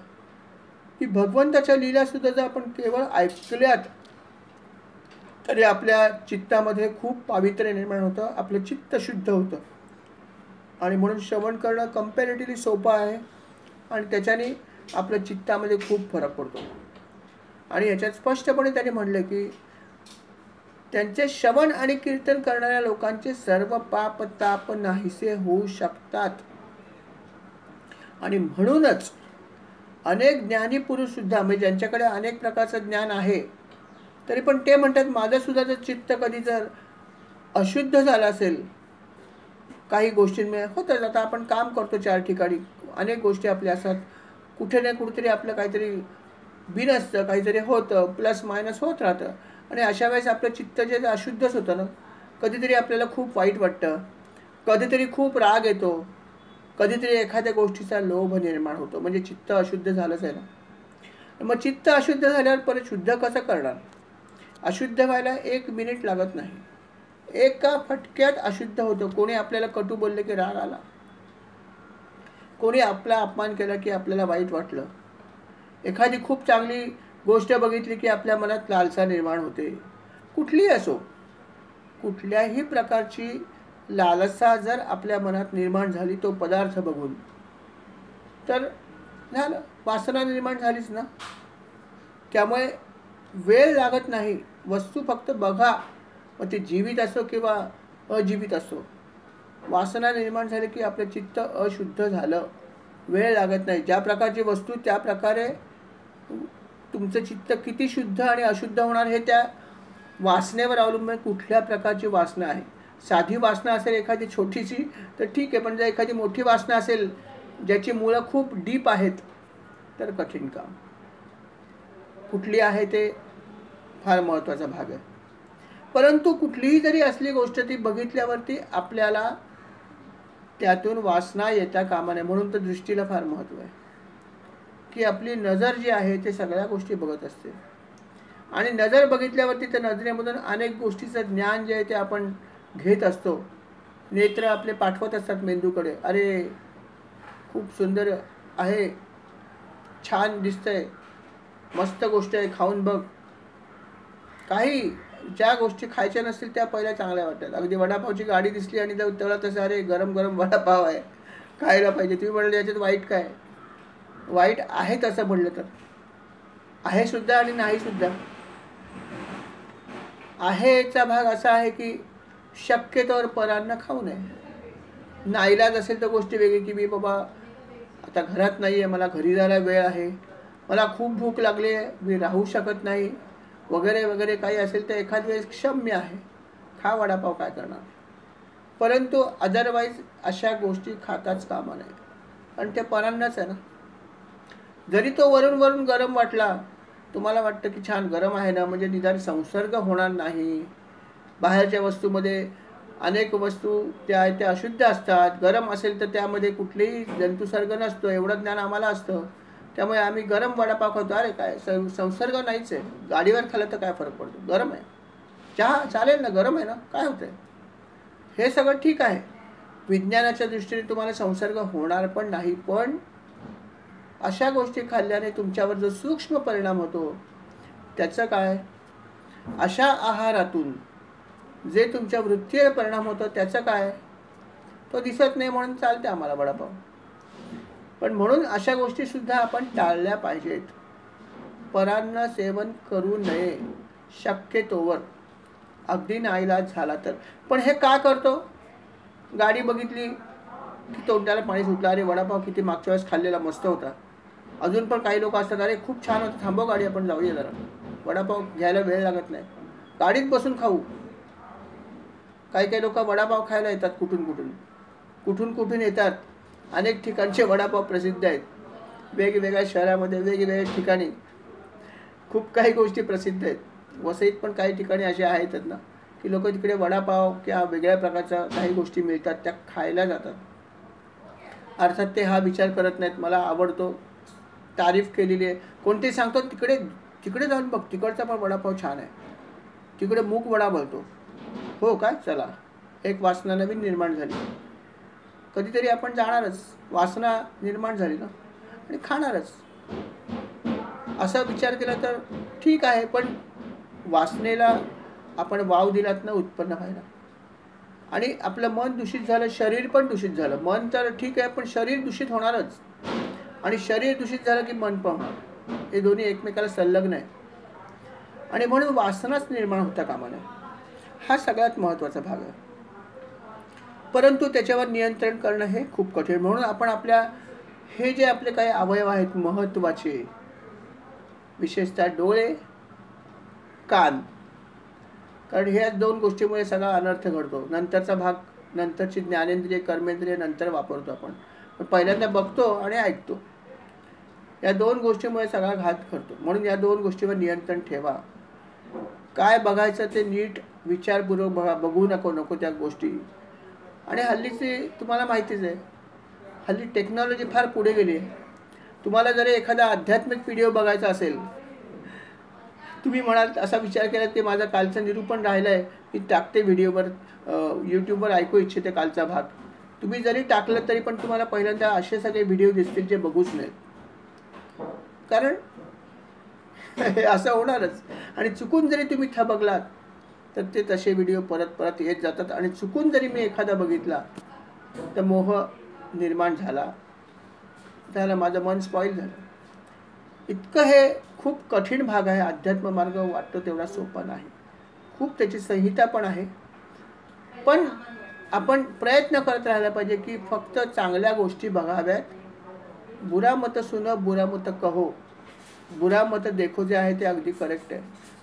की भगवंताच्या लीला सुद्धा जर आपण केवळ ऐकल्यात तरी आपल्या चित्तामध्ये खूप पावित्र्य निर्माण होतं, आपलं चित्त शुद्ध होतं. आणि म्हणून श्रवण करणं कम्पॅरेटिव्हली सोपं आहे आणि त्याच्याने आपल्या चित्तामध्ये खूप फरक पडतो. आणि याच्यात स्पष्टपणे त्याने म्हणलं की त्यांचे श्रवण आणि कीर्तन करणाऱ्या लोकांचे सर्व पाप ताप नाहीसे होऊ शकतात. आणि म्हणूनच अनेक ज्ञानी पुरुष सुद्धा, म्हणजे ज्यांच्याकडे अनेक प्रकारचं ज्ञान आहे तरी पण ते म्हणतात माझं सुद्धा जर चित्त कधी जर अशुद्ध झालं असेल, काही गोष्टींमुळे होतं. आता आपण काम करतो 4 ठिकाणी, अनेक गोष्टी आपल्या असतात, कुठे ना कुठेतरी आपलं काहीतरी बिनसतं, काहीतरी होतं, प्लस मायनस होत राहतं. आणि अशा वेळेस आपलं चित्त जे अशुद्धच होतं ना. कधीतरी आपल्याला खूप वाईट वाटतं, कधीतरी खूप राग येतो, कधीतरी एखाद्या गोष्टीचा लोभ निर्माण होतो, म्हणजे चित्त अशुद्ध झालंच आहे ना. मग चित्त अशुद्ध झाल्यावर परत शुद्ध कसं करणार. अशुद्ध व्हायला 1 मिनिट लागत नाही. एका फटक्यात अशुद्ध होतं. कोणी आपल्याला कटू बोलले की राग आला, कोणी आपला अपमान केला की आपल्याला वाईट वाटलं, एखादी खूप चांगली गोष्ट बघितली की आपल्या मनात लालसा निर्माण होते. कुठलीही असो, कुठल्याही प्रकारची लालसा जर आपल्या मनात निर्माण झाली तो पदार्थ बघून तर झालं, वासना निर्माण झालीच ना. त्यामुळे वेळ लागत नाही, वस्तू फक्त बघा, मग ती जीवित असो किंवा अजीवित असो. वासना निर्माण झाली की आपलं चित्त अशुद्ध झालं. वेळ लागत नाही. ज्या प्रकारची वस्तू त्या प्रकारे तुमचं चित्त किती शुद्ध आणि अशुद्ध होणार हे त्या वासनेवर अवलंबून. कुठल्या प्रकारची वासना आहे. साधी वासना असेल एखादी छोटीशी तर ठीक आहे, पण जर एखादी मोठी वासना असेल ज्याची मुळं खूप डीप आहेत तर कठीण काम. कुठली आहे ते फार महत्त्वाचा भाग आहे. परंतु कुठलीही जरी असली गोष्ट ती बघितल्यावरती आपल्याला त्यातून वासना येता कामा नये. म्हणून तर दृष्टीला फार महत्त्व आहे की आपली नजर जी आहे ते सगळ्या गोष्टी बघत असते. आणि नजर बघितल्यावरती त्या नजरेमधून अनेक गोष्टीचं ज्ञान जे आहे ते आपण घेत असतो. नेत्र आपले पाठवत असतात मेंदूकडे, अरे खूप सुंदर आहे, छान दिसतंय, मस्त गोष्ट आहे, खाऊन बघ. काही ज्या गोष्टी खायच्या नसतील त्या पहिल्या चांगल्या वाटतात. अगदी वडापावची गाडी दिसली आणि तळत असं, अरे गरम गरम वडापाव आहे, खायला पाहिजे. तुम्ही म्हणाले याच्यात वाईट काय? वाईट आहे तसं म्हणलं तर आहे सुद्धा आणि नाही सुद्धा. आहेचा भाग असा आहे की शक्यतोवर परांना खाऊ नये. नाईलाज असेल तर गोष्टी वेगळी की मी बाबा आता घरात नाही आहे, मला घरी जायला वेळ आहे, मला खूप भूक लागली आहे, मी राहू शकत नाही वगैरे वगैरे काही असेल तर एखाद वेळेस क्षम्य आहे, खा वडापाव, काय करणार. परंतु अदरवाईज अशा गोष्टी खाताच कामा नये. आणि ते परांनाच आहे ना. जरी तो वरून वरून गरम वाटला, तुम्हाला वाटतं की छान गरम आहे ना, म्हणजे निदान संसर्ग होणार नाही. बाहेरच्या वस्तूमध्ये अनेक वस्तू त्या आहेत त्या अशुद्ध असतात. गरम असेल तर त्यामध्ये कुठलेही जंतुसर्ग नसतो, एवढं ज्ञान आम्हाला असतं. त्यामुळे आम्ही गरम वडापाव खातो. अरे काय संसर्ग नाहीच आहे, गाडीवर खाल्लं तर काय फरक पडतो, गरम आहे, चहा चालेल ना, गरम आहे ना, काय होतंय. हे सगळं ठीक आहे. विज्ञानाच्या दृष्टीने तुम्हाला संसर्ग होणार पण नाही. पण अशा गोष्टी खाल्ल्याने तुमच्यावर जो सूक्ष्म परिणाम होतो त्याचं काय. अशा आहारातून जे तुमच्या वृत्तीवर परिणाम होतो त्याचं काय, तो दिसत नाही म्हणून चालते आम्हाला वडापाव. पण म्हणून अशा गोष्टी सुद्धा आपण टाळल्या पाहिजेत. परान्न सेवन करू नये शक्यतोवर, अगदी नाईलाज झाला तर. पण हे का करतो. गाडी बघितली की तोंडाला पाणी सुटलं, अरे वडापाव किती मागच्या वेळेस खाल्लेला मस्त होता. अजून पण काही लोक असतात, अरे खूप छान होतं, थांबव गाडी आपण जाऊया जरा, वडापाव घ्यायला वेळ लागत नाही, गाडीत बसून खाऊ. काही काही लोक वडापाव खायला येतात, कुठून कुठून येतात. अनेक ठिकाणचे वडापाव प्रसिद्ध आहेत, वेगवेगळ्या शहरामध्ये वेगवेगळ्या ठिकाणी खूप काही गोष्टी प्रसिद्ध आहेत. वसईत पण काही ठिकाणी असे आहेतच ना की लोक तिकडे वडापाव किंवा वेगळ्या प्रकारच्या काही गोष्टी मिळतात त्या खायला जातात. अर्थात ते हा विचार करत नाहीत, मला आवडतो, तारीफ केलेली आहे. कोणते सांगतो तिकडे जाऊन बघ, तिकडचा पण वडापाव छान आहे, तिकडे मूग वडा बोलतो. हो काय, चला, एक वासना नवीन निर्माण झाली. कधीतरी आपण जाणारच, वासना निर्माण झाली ना, आणि खाणारच. असा विचार केला तर ठीक आहे. पण वासनेला आपण वाव दिलात ना उत्पन्न व्हायला, आणि आपलं मन दूषित झालं, शरीर पण दूषित झालं. मन तर ठीक आहे, पण शरीर दूषित होणारच, आणि शरीर दूषित झालं की मन पण होणार. हे दोन्ही एकमेकाला संलग्न आहे. आणि म्हणून वासनाच निर्माण होता कामा नये. हा सगळ्यात महत्त्वाचा भाग आहे. परंतु त्याच्यावर नियंत्रण करणं हे खूप कठीण. म्हणून आपण आपल्या हे जे आपले काही अवयव आहेत महत्त्वाचे, विशेषतः डोळे, कान, कारण ह्या दोन गोष्टीमुळे सगळा अनर्थ घडतो. नंतरचा भाग, नंतरची ज्ञानेंद्रिय कर्मेंद्रिय नंतर वापरतो आपण, पण पहिल्यांदा बघतो आणि ऐकतो. या दोन गोष्टीमुळे सगळा घात करतो. म्हणून या दोन गोष्टीवर नियंत्रण ठेवा. काय बघायचं ते नीट विचारपूर्वक बघू नको त्या गोष्टी. आणि हल्लीची तुम्हाला माहितीच आहे, हल्ली टेक्नॉलॉजी फार पुढे गेली आहे. तुम्हाला जर एखादा आध्यात्मिक व्हिडिओ बघायचा असेल, तुम्ही म्हणाल, असा विचार केला ते माझं कालचं निरूपण राहिलं आहे, मी टाकते व्हिडिओवर, यूट्यूबवर ऐकू इच्छिते कालचा भाग. तुम्ही जरी टाकलं तरी पण तुम्हाला पहिल्यांदा असे सगळे व्हिडिओ दिसतील जे बघूच नाहीत. कारण असं होणारच. आणि चुकून जरी तुम्ही थबकलात तर ते तसे व्हिडिओ परत परत येत जातात. आणि चुकून जरी मी एखादा बघितला तर मोह निर्माण झाला, माझं मन स्पॉईल झालं. इतकं हे खूप कठीण भाग आहे. अध्यात्म मार्ग वाटतो तेवढा सोपा नाही, खूप त्याची संहिता पण आहे. पण आपण प्रयत्न करत राहायला पाहिजे की फक्त चांगल्या गोष्टी बघाव्यात. बुरा मत सुनो बुरा मत कहो, बुरा मत देखो जे आहे ते अगदी करेक्ट आहे.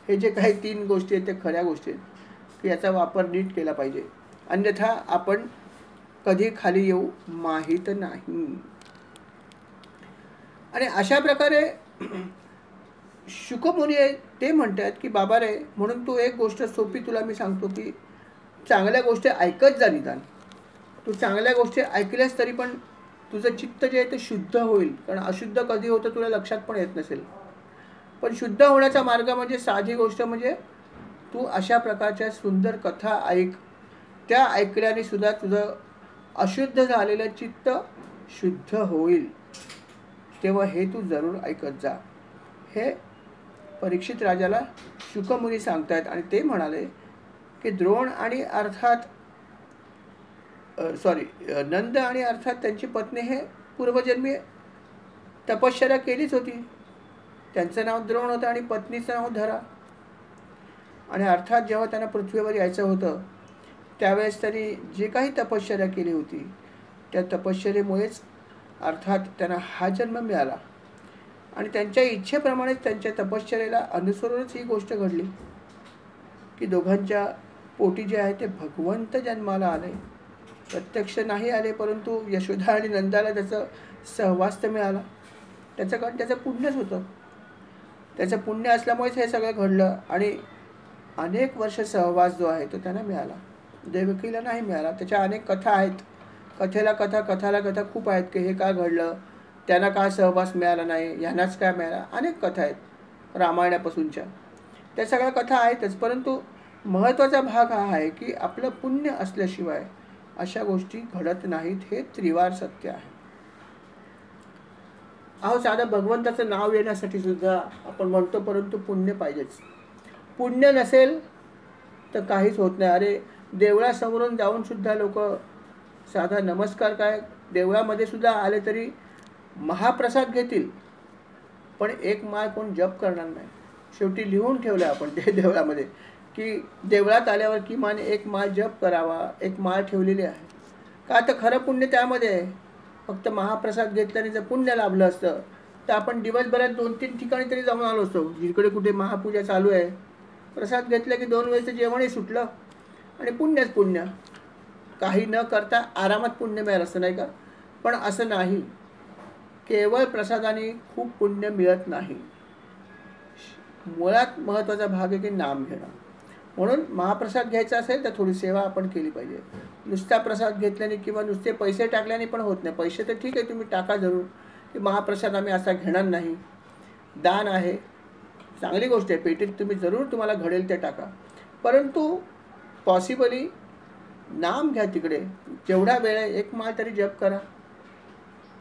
हे जे काही 3 गोष्टी आहेत ते खऱ्या गोष्टी आहेत की याचा वापर नीट केला पाहिजे, अन्यथा आपण कधी खाली येऊ माहीत नाही. आणि अशा प्रकारे शुकमुनी ते म्हणतात की बाबा रे, म्हणून तू एक गोष्ट सोपी तुला मी सांगतो की चांगल्या गोष्टी ऐकत जा. निदान तू चांगल्या गोष्टी ऐकल्यास तरी पण तुझं चित्त जे आहे ते शुद्ध होईल. कारण अशुद्ध कधी होतं तुला लक्षात पण येत नसेल. पण शुद्ध होण्याचा मार्ग म्हणजे साधी गोष्ट म्हणजे तू अशा प्रकारच्या सुंदर कथा ऐक. त्या ऐकल्याने सुद्धा तुझं अशुद्ध झालेलं चित्त शुद्ध होईल. तेव्हा हे तू जरूर ऐकत जा. हे परीक्षित राजाला शुकमुनी सांगतायत. आणि ते म्हणाले की द्रोण आणि अर्थात नंद आणि अर्थात त्यांची पत्नी हे पूर्वजन्मी तपश्चर्या केलीच होती. त्यांचं नाव द्रोण होतं आणि पत्नीचं नाव धरा. आणि अर्थात जेव्हा त्यांना पृथ्वीवर यायचं होतं त्यावेळेस त्यांनी जे काही तपश्चर्या केली होती त्या तपश्चर्येमुळेच अर्थात त्यांना हा जन्म मिळाला. आणि त्यांच्या इच्छेप्रमाणेच त्यांच्या तपश्चर्येला अनुसरूनच ही गोष्ट घडली की दोघांच्या पोटी जे आहे ते भगवंत जन्माला आले. प्रत्यक्ष नाही आले, परंतु यशोदा आणि नंदाला त्याचं सहवास मिळाला. त्याचं कारण त्याचं पुण्यच होतं. त्याचं पुण्य असल्यामुळेच हे सगळं घडलं. आणि अनेक वर्ष सहवास जो आहे तो त्यांना मिळाला. देवकीला नाही मिळाला. त्याच्या अनेक कथा आहेत. कथेला कथा खूप आहेत की हे का घडलं, त्यांना का सहवास मिळाला नाही, ह्यांनाच काय मिळाला. अनेक कथा आहेत रामायणापासूनच्या. त्या सगळ्या कथा आहेतच. परंतु महत्त्वाचा भाग हा आहे की आपलं पुण्य असल्याशिवाय अशा गोष्टी घडत नाहीत. हे त्रिवार सत्य आहे. अहो, साधं भगवंताचं नाव येण्यासाठी सुद्धा आपण म्हणतो, परंतु पुण्य पाहिजेच. पुण्य नसेल तर काहीच होत नाही. अरे, देवळासमोरून जाऊन सुद्धा लोक साधा नमस्कार काय, देवळामध्ये सुद्धा आले तरी महाप्रसाद घेतील, पण एक माळ कोण जप करणार नाही. शेवटी लिहून ठेवलं आपण ते देवळामध्ये की देवळात आल्यावर किमान एक माळ जप करावा. एक माळ ठेवलेली आहे. का तर खरं पुण्य त्यामध्ये आहे. फक्त महाप्रसाद घेतल्याने जर पुण्य लाभलं असतं तर आपण दिवसभरात 2-3 ठिकाणी तरी जाऊन आलो असतो. जिकडे कुठे महापूजा चालू आहे प्रसाद घेतला की 2 वेळेचं जेवणही सुटलं आणि पुण्यच पुण्य. काही न करता आरामात पुण्य मिळालं असतं, नाही का? पण असं नाही. केवळ प्रसादाने खूप पुण्य मिळत नाही. मुळात महत्त्वाचा भाग आहे की नाम घेणं. म्हणून महाप्रसाद घ्यायचा असेल तर थोडी सेवा आपण केली पाहिजे. नुसता प्रसाद घेतल्याने किंवा नुसते पैसे टाकल्याने पण होत नाही. पैसे तर ठीक आहे, तुम्ही टाका जरूर, की महाप्रसाद आम्ही असा घेणार नाही. दान आहे, चांगली गोष्ट आहे. पेटीत तुम्ही जरूर तुम्हाला घडेल ते टाका. परंतु पॉसिबली नाम घ्या. तिकडे जेवढा वेळ आहे एक माळ तरी जप करा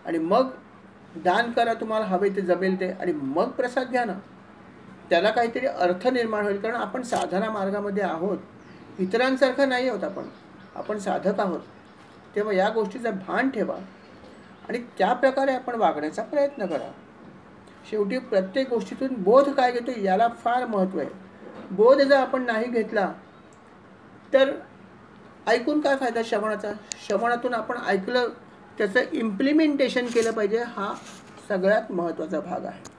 आणि मग दान करा तुम्हाला हवे ते जमेल ते, आणि मग प्रसाद घ्या ना. त्याला काहीतरी अर्थ निर्माण होईल. कारण आपण साधना मार्गामध्ये आहोत, इतरांसारखं नाही आहोत. आपण साधक आहोत. तेव्हा या गोष्टीचं भान ठेवा आणि त्या प्रकारे आपण वागण्याचा प्रयत्न करा. शेवटी प्रत्येक गोष्टीतून बोध काय घेतो याला फार महत्त्व आहे. बोध जर आपण नाही घेतला तर ऐकून काय फायदा श्रवणाचा. श्रवणातून आपण ऐकलं, त्याचं इम्प्लिमेंटेशन केलं पाहिजे. हा सगळ्यात महत्त्वाचा भाग आहे.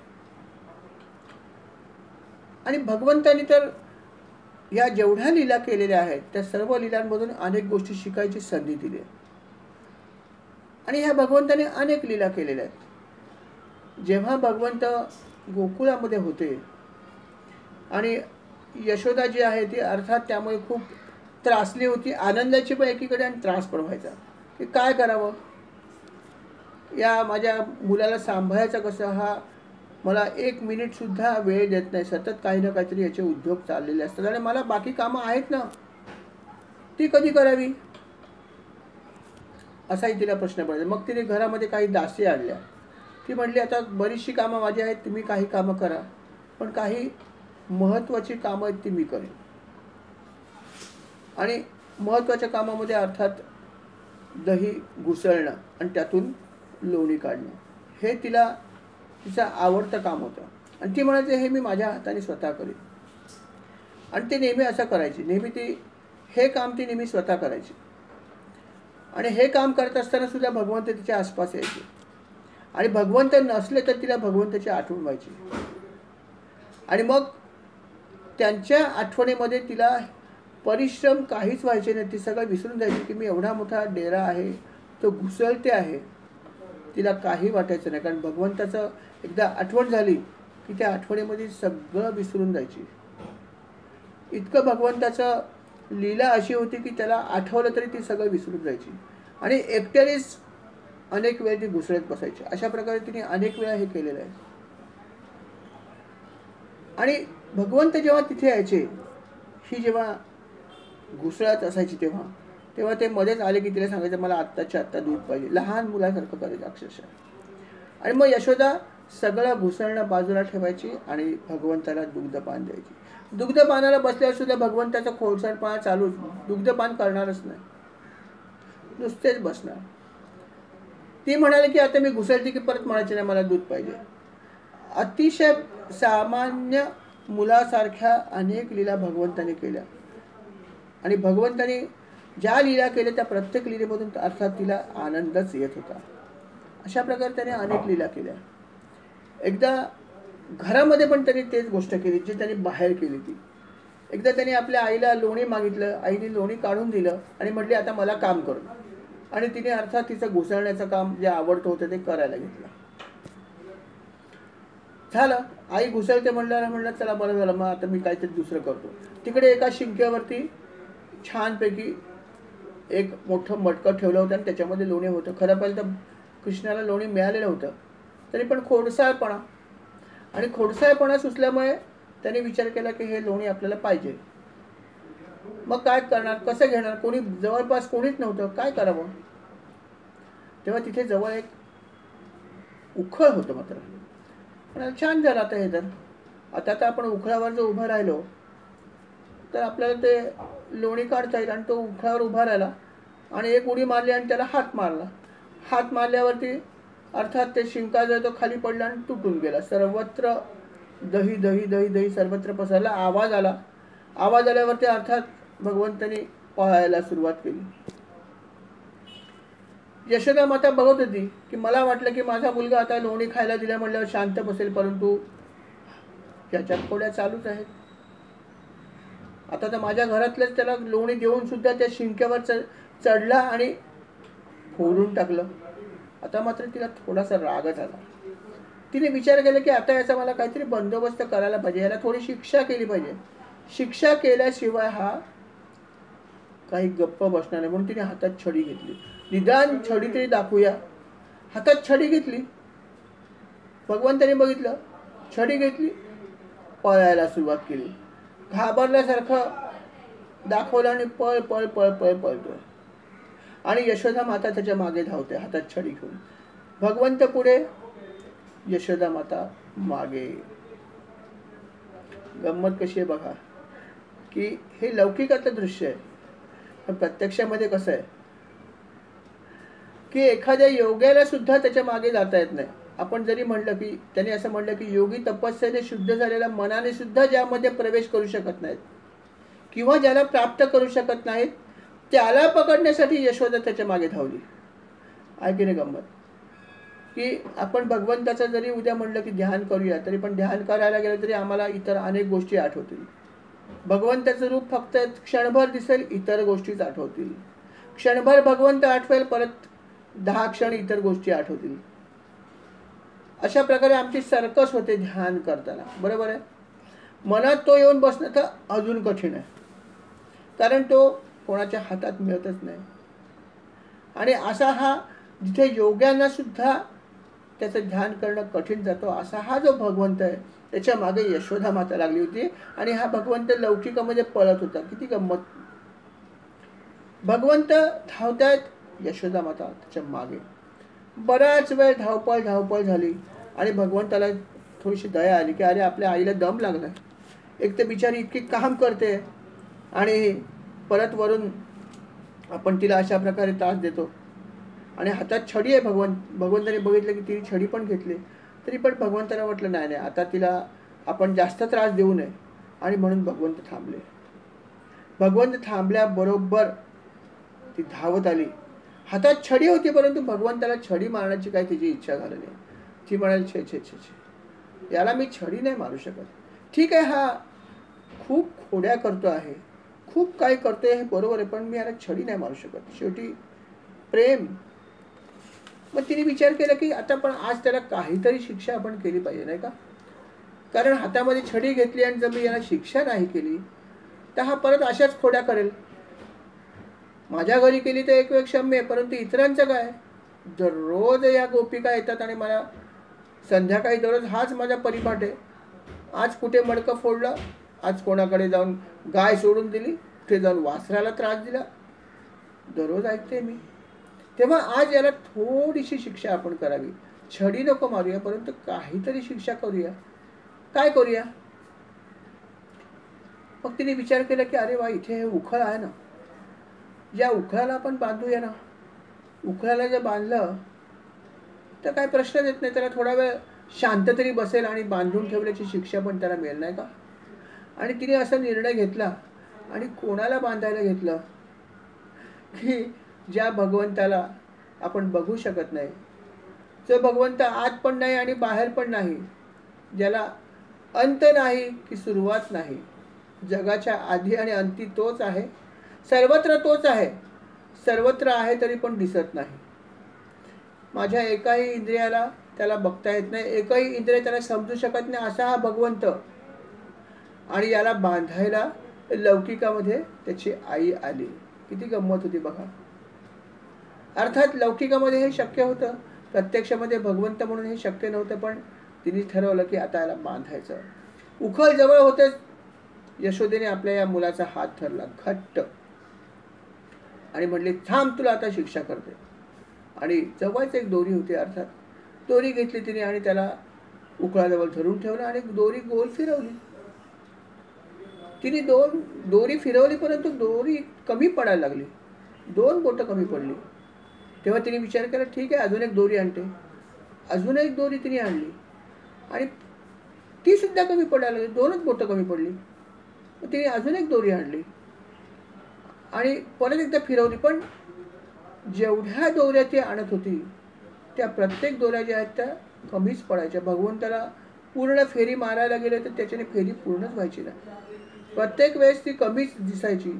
आणि भगवंतांनी तर या जेवढ्या लीला केलेल्या आहेत त्या सर्व लीलांमधून अनेक गोष्टी शिकायची संधी दिली आहे. आणि ह्या भगवंताने अनेक लीला केलेल्या आहेत. जेव्हा भगवंत गोकुळामध्ये होते आणि यशोदा जी आहे ती अर्थात त्यामुळे खूप त्रासली होती. आनंदाची पण एकीकडे आणि त्रास पण व्हायचा की काय करावं, या माझ्या मुलाला सांभाळायचं कसं. हा मला 1 मिनिटसुद्धा वेळ देत नाही. सतत काही ना काहीतरी याचे उद्योग चाललेले असतात आणि मला बाकी कामं आहेत ना, ती कधी करावी असाही तिला प्रश्न पडला. मग तिने घरामध्ये काही दासी आणल्या. ती म्हटली आता बरीचशी कामं माझी आहेत, तुम्ही काही कामं करा, पण काही महत्त्वाची कामं आहेत ती मी करेन. आणि महत्त्वाच्या कामामध्ये अर्थात दही घुसळणं आणि त्यातून लोणी काढणं हे तिचं आवडतं काम होतं. आणि ती म्हणायची हे मी माझ्या हाताने स्वतः करेन. आणि ते नेहमी असं करायची. नेहमी ती हे काम ती नेहमी स्वतः करायची. आणि हे काम करत असताना सुद्धा भगवंत तिच्या आसपास यायचे. आणि भगवंत नसले तर तिला भगवंताची आठवण व्हायची. आणि मग त्यांच्या आठवणीमध्ये तिला परिश्रम काहीच व्हायचे नाही. ती सगळं विसरून जायची की मी एवढा मोठा डेरा आहे, तो घुसळते आहे. तिला काही वाटायचं नाही, कारण भगवंताचं एकदा आठवण झाली की त्या आठवणीमध्ये सगळं विसरून जायची. इतकं भगवंताचं लीला अशी होती की त्याला आठवलं तरी ती सगळं विसरून जायची. आणि एकट्यानेच अनेक वेळ ती घुसळत बसायची. अशा प्रकारे तिने अनेक वेळा हे केलेलं आहे. आणि भगवंत जेव्हा तिथे यायचे, ही जेव्हा घुसळत असायची तेव्हा ते मध्येच आले की तिला सांगायचं मला आत्ताच्या आत्ता दूध पाहिजे. लहान मुलासारखं करायचं अक्षरशः. आणि मग यशोदा सगळं घुसळणं बाजूला ठेवायची आणि भगवंताला दुग्धपान द्यायची. दुग्धपानाला बसल्यावर सुद्धा भगवंताचा खोडसाळपणा चालू. दुग्धपान करणारच नाही, नुसतेच बसणार. ती म्हणाली की आता मी घुसळते की परत म्हणायचे नाही मला दूध पाहिजे. अतिशय सामान्य मुलासारख्या अनेक लीला भगवंताने केल्या. आणि भगवंताने ज्या लीला केल्या त्या प्रत्येक लीलेमधून अर्थात तिला आनंदच येत होता. अशा प्रकारे त्याने अनेक लीला केल्या. एकदा घरामध्ये पण त्यांनी तेच गोष्ट केली जी त्यांनी बाहेर केली ती. एकदा त्यांनी आपल्या आईला लोणी मागितलं. आईने लोणी काढून दिलं आणि म्हटली आता मला काम करू. आणि तिने अर्थात तिचं घुसळण्याचं काम जे आवडतं होतं ते करायला घेतलं. झालं, आई घुसळते म्हणलं चला बरं झालं, मग आता मी काहीतरी दुसरं करतो. तिकडे एका शिंक्यावरती छानपैकी एक मोठं मटकं ठेवलं होतं आणि त्याच्यामध्ये लोणी होतं. खरं पाहिलं तर कृष्णाला लोणी मिळालेलं होतं, तरी पण खोडसाळपणा आणि खोडसाळपणा सुचल्यामुळे त्याने विचार केला की हे लोणी आपल्याला पाहिजे. मग काय करणार, कसं घेणार, कोणी जवळपास कोणीच नव्हतं, काय करावं. तेव्हा तिथे जवळ एक उखळ होतं. मात्र पण छान झालं आता हे आता आपण उखळावर जर उभं राहिलो तर आपल्याला ते लोणी काढता येईल. आणि तो उखळावर उभा राहिला आणि एक उडी मारली आणि त्याला हात मारला. हात मारल्यावरती अर्थात ते शिंका जो तो खाली पडला आणि तुटून गेला. सर्वत्र दही दही दही दही सर्वत्र पसरला. आवाज आला. आवाज आल्यावरती अर्थात भगवंतानी पळायला सुरुवात केली. यशोदा माता बघत होती की मला वाटलं की माझा मुलगा आता लोणी खायला दिल्या म्हणल्यावर शांत बसेल, परंतु त्याच्यात खोड्या चालूच आहेत. आता तर माझ्या घरातल्याच त्याला लोणी देऊन सुद्धा त्या शिंक्यावर चढला आणि फोडून टाकलं. आता मात्र तिला थोडासा रागच आला. तिने विचार केला की आता याचा मला काहीतरी बंदोबस्त करायला पाहिजे, याला थोडी शिक्षा केली पाहिजे. शिक्षा केल्याशिवाय हा काही गप्प बसणार नाही. म्हणून तिने हातात छडी घेतली. निदान छडी तरी दाखवूया. हातात छडी घेतली. भगवंताने बघितलं, छडी घेतली, पळायला सुरुवात केली. घाबरल्यासारखं दाखवलं आणि पळ पळ पळ पळ पळतोय. आणि यशोदा माता त्याच्या मागे धावते हातात छडी घेऊन. भगवंत पुढे, यशोदा माता मागे. गंमत कशी आहे बघा की हे लौकिकाचं दृश्य आहे, पण प्रत्यक्षामध्ये कसं आहे की एखाद्या योग्याला सुद्धा त्याच्या मागे जाता येत नाही. आपण जरी म्हणलं की त्याने असं म्हणलं की योगी तपस्येने शुद्ध झालेल्या मनाने सुद्धा ज्यामध्ये प्रवेश करू शकत नाहीत किंवा ज्याला प्राप्त करू शकत नाहीत त्याला पकडण्यासाठी यशोदा त्याच्या मागे धावली. आहे की नाही गंमत? की आपण भगवंताचं जरी उद्या म्हणलं की ध्यान करूया, तरी पण ध्यान करायला गेलं तरी आम्हाला इतर अनेक गोष्टी आठवतील. भगवंताचं रूप फक्त क्षणभर दिसेल, इतर गोष्टीच आठवतील. क्षणभर भगवंत आठवेल, परत 10 क्षण इतर गोष्टी आठवतील. अशा प्रकारे आमची सर्कस होते ध्यान करताना. बरोबर आहे. मनात तो येऊन बसणं तर अजून कठीण आहे, कारण तो कोणाच्या हातात मिळतच नाही. आणि असा हा जिथे योग्यांना सुद्धा त्याचं ध्यान करणं कठीण जातो, असा हा जो भगवंत आहे त्याच्या मागे यशोदा माता लागली होती. आणि हा भगवंत लौकिकामध्ये पळत होता. किती गंमत. भगवंत धावतायत, यशोदा माता त्याच्या मागे. बराच वेळ धावपळ धावपळ झाली आणि भगवंताला थोडीशी दया आली की अरे आपल्या आईला दम लागला. एक तर बिचारी इतकी काम करते आणि परत वरून आपण तिला अशा प्रकारे त्रास देतो. आणि हातात छडी आहे. भगवंताने बघितलं की तिने छडी पण घेतली. तरी पण भगवंताला म्हटलं नाही नाही, आता तिला आपण जास्त त्रास देऊ नये, आणि म्हणून भगवंत थांबले. भगवंत थांबल्याबरोबर ती धावत आली. हातात छडी होती, परंतु भगवंताला छडी मारण्याची काही तिची इच्छा झाली नाही. ती म्हणाली, छे छे छे छे, याला मी छडी नाही मारू शकत. ठीक आहे, हा खूप खोड्या करतो आहे, खूप काही करतोय, हे बरोबर आहे, पण मी याला छडी नाही मारू शकत. शेवटी प्रेम. मग तिने विचार केला की आता पण आज त्याला काहीतरी शिक्षा आपण केली पाहिजे, नाही का? कारण हातामध्ये छडी घेतली आणि जर मी याला शिक्षा नाही केली तर हा परत अशाच खोड्या करेल. माझ्या घरी केली तर एक वेळ क्षम्य आहे, परंतु इतरांचं काय? दररोज या गोपिका येतात आणि मला संध्याकाळी दररोज हाच माझा परिपाठ आहे. आज कुठे मडकं फोडलं, आज कोणाकडे जाऊन गाय सोडून दिली, कुठे जाऊन वासराला त्रास दिला, दररोज ऐकते मी. तेव्हा आज याला थोडीशी शिक्षा आपण करावी. छडी नको मारूया, परंतु काहीतरी शिक्षा करूया. काय करूया? मग तिने विचार केला की अरे वा, इथे हे उखळ आहे ना, या उखळाला आपण बांधूया ना. उखळाला जर बांधलं तर काय प्रश्न येत नाही, त्याला थोडा वेळ शांत तरी बसेल आणि बांधून ठेवल्याची शिक्षा पण त्याला मिळेल, नाही का? आणि तिने असा निर्णय घेतला. आणि कोणाला बांधायला घेतलं? की ज्या भगवंताला आपण बघू शकत नाही, जो भगवंत आत पण नाही आणि बाहेर पण नाही, ज्याला अंत नाही की सुरुवात नाही, जगाच्या आधी आणि अंती तोच आहे, सर्वत्र तोच आहे, सर्वत्र आहे तरी पण दिसत नाही. माझ्या एकाही इंद्रियाला त्याला बघता येत नाही, एकही इंद्रिय त्याला समजू शकत नाही, असा हा भगवंत. आणि याला बांधायला लौकिकामध्ये त्याची आई आली. किती गंमत होती बघा. अर्थात लौकिकामध्ये हे शक्य होतं, प्रत्यक्षामध्ये भगवंत म्हणून हे शक्य नव्हतं, पण तिने ठरवलं की आता याला बांधायचं. उखळ जवळ होतेच, यशोदेने आपल्या या मुलाचा हात धरला घट्ट आणि म्हणले, थांब, तुला आता शिक्षा करते. आणि जवळच एक दोरी होती, अर्थात दोरी घेतली तिने आणि त्याला उखळाजवळ धरून ठेवलं आणि दोरी गोल फिरवली. तिने दोरी फिरवली, परंतु दोरी कमी पडायला लागली, 2 बोटं कमी पडली. तेव्हा तिने विचार केला, ठीक आहे, अजून एक दोरी आणते. अजून एक दोरी तिने आणली आणि ती सुद्धा कमी पडायला लागली, 2च बोटं कमी पडली. मग तिने अजून एक दोरी आणली आणि परत एकदा फिरवली, पण जेवढ्या दोऱ्या ती आणत होती त्या प्रत्येक दोऱ्या ज्या आहेत त्या कमीच पडायच्या. भगवंताला पूर्ण फेरी मारायला गेले तर त्याच्याने फेरी पूर्णच व्हायची नाही, प्रत्येक वेळेस ती कमीच दिसायची.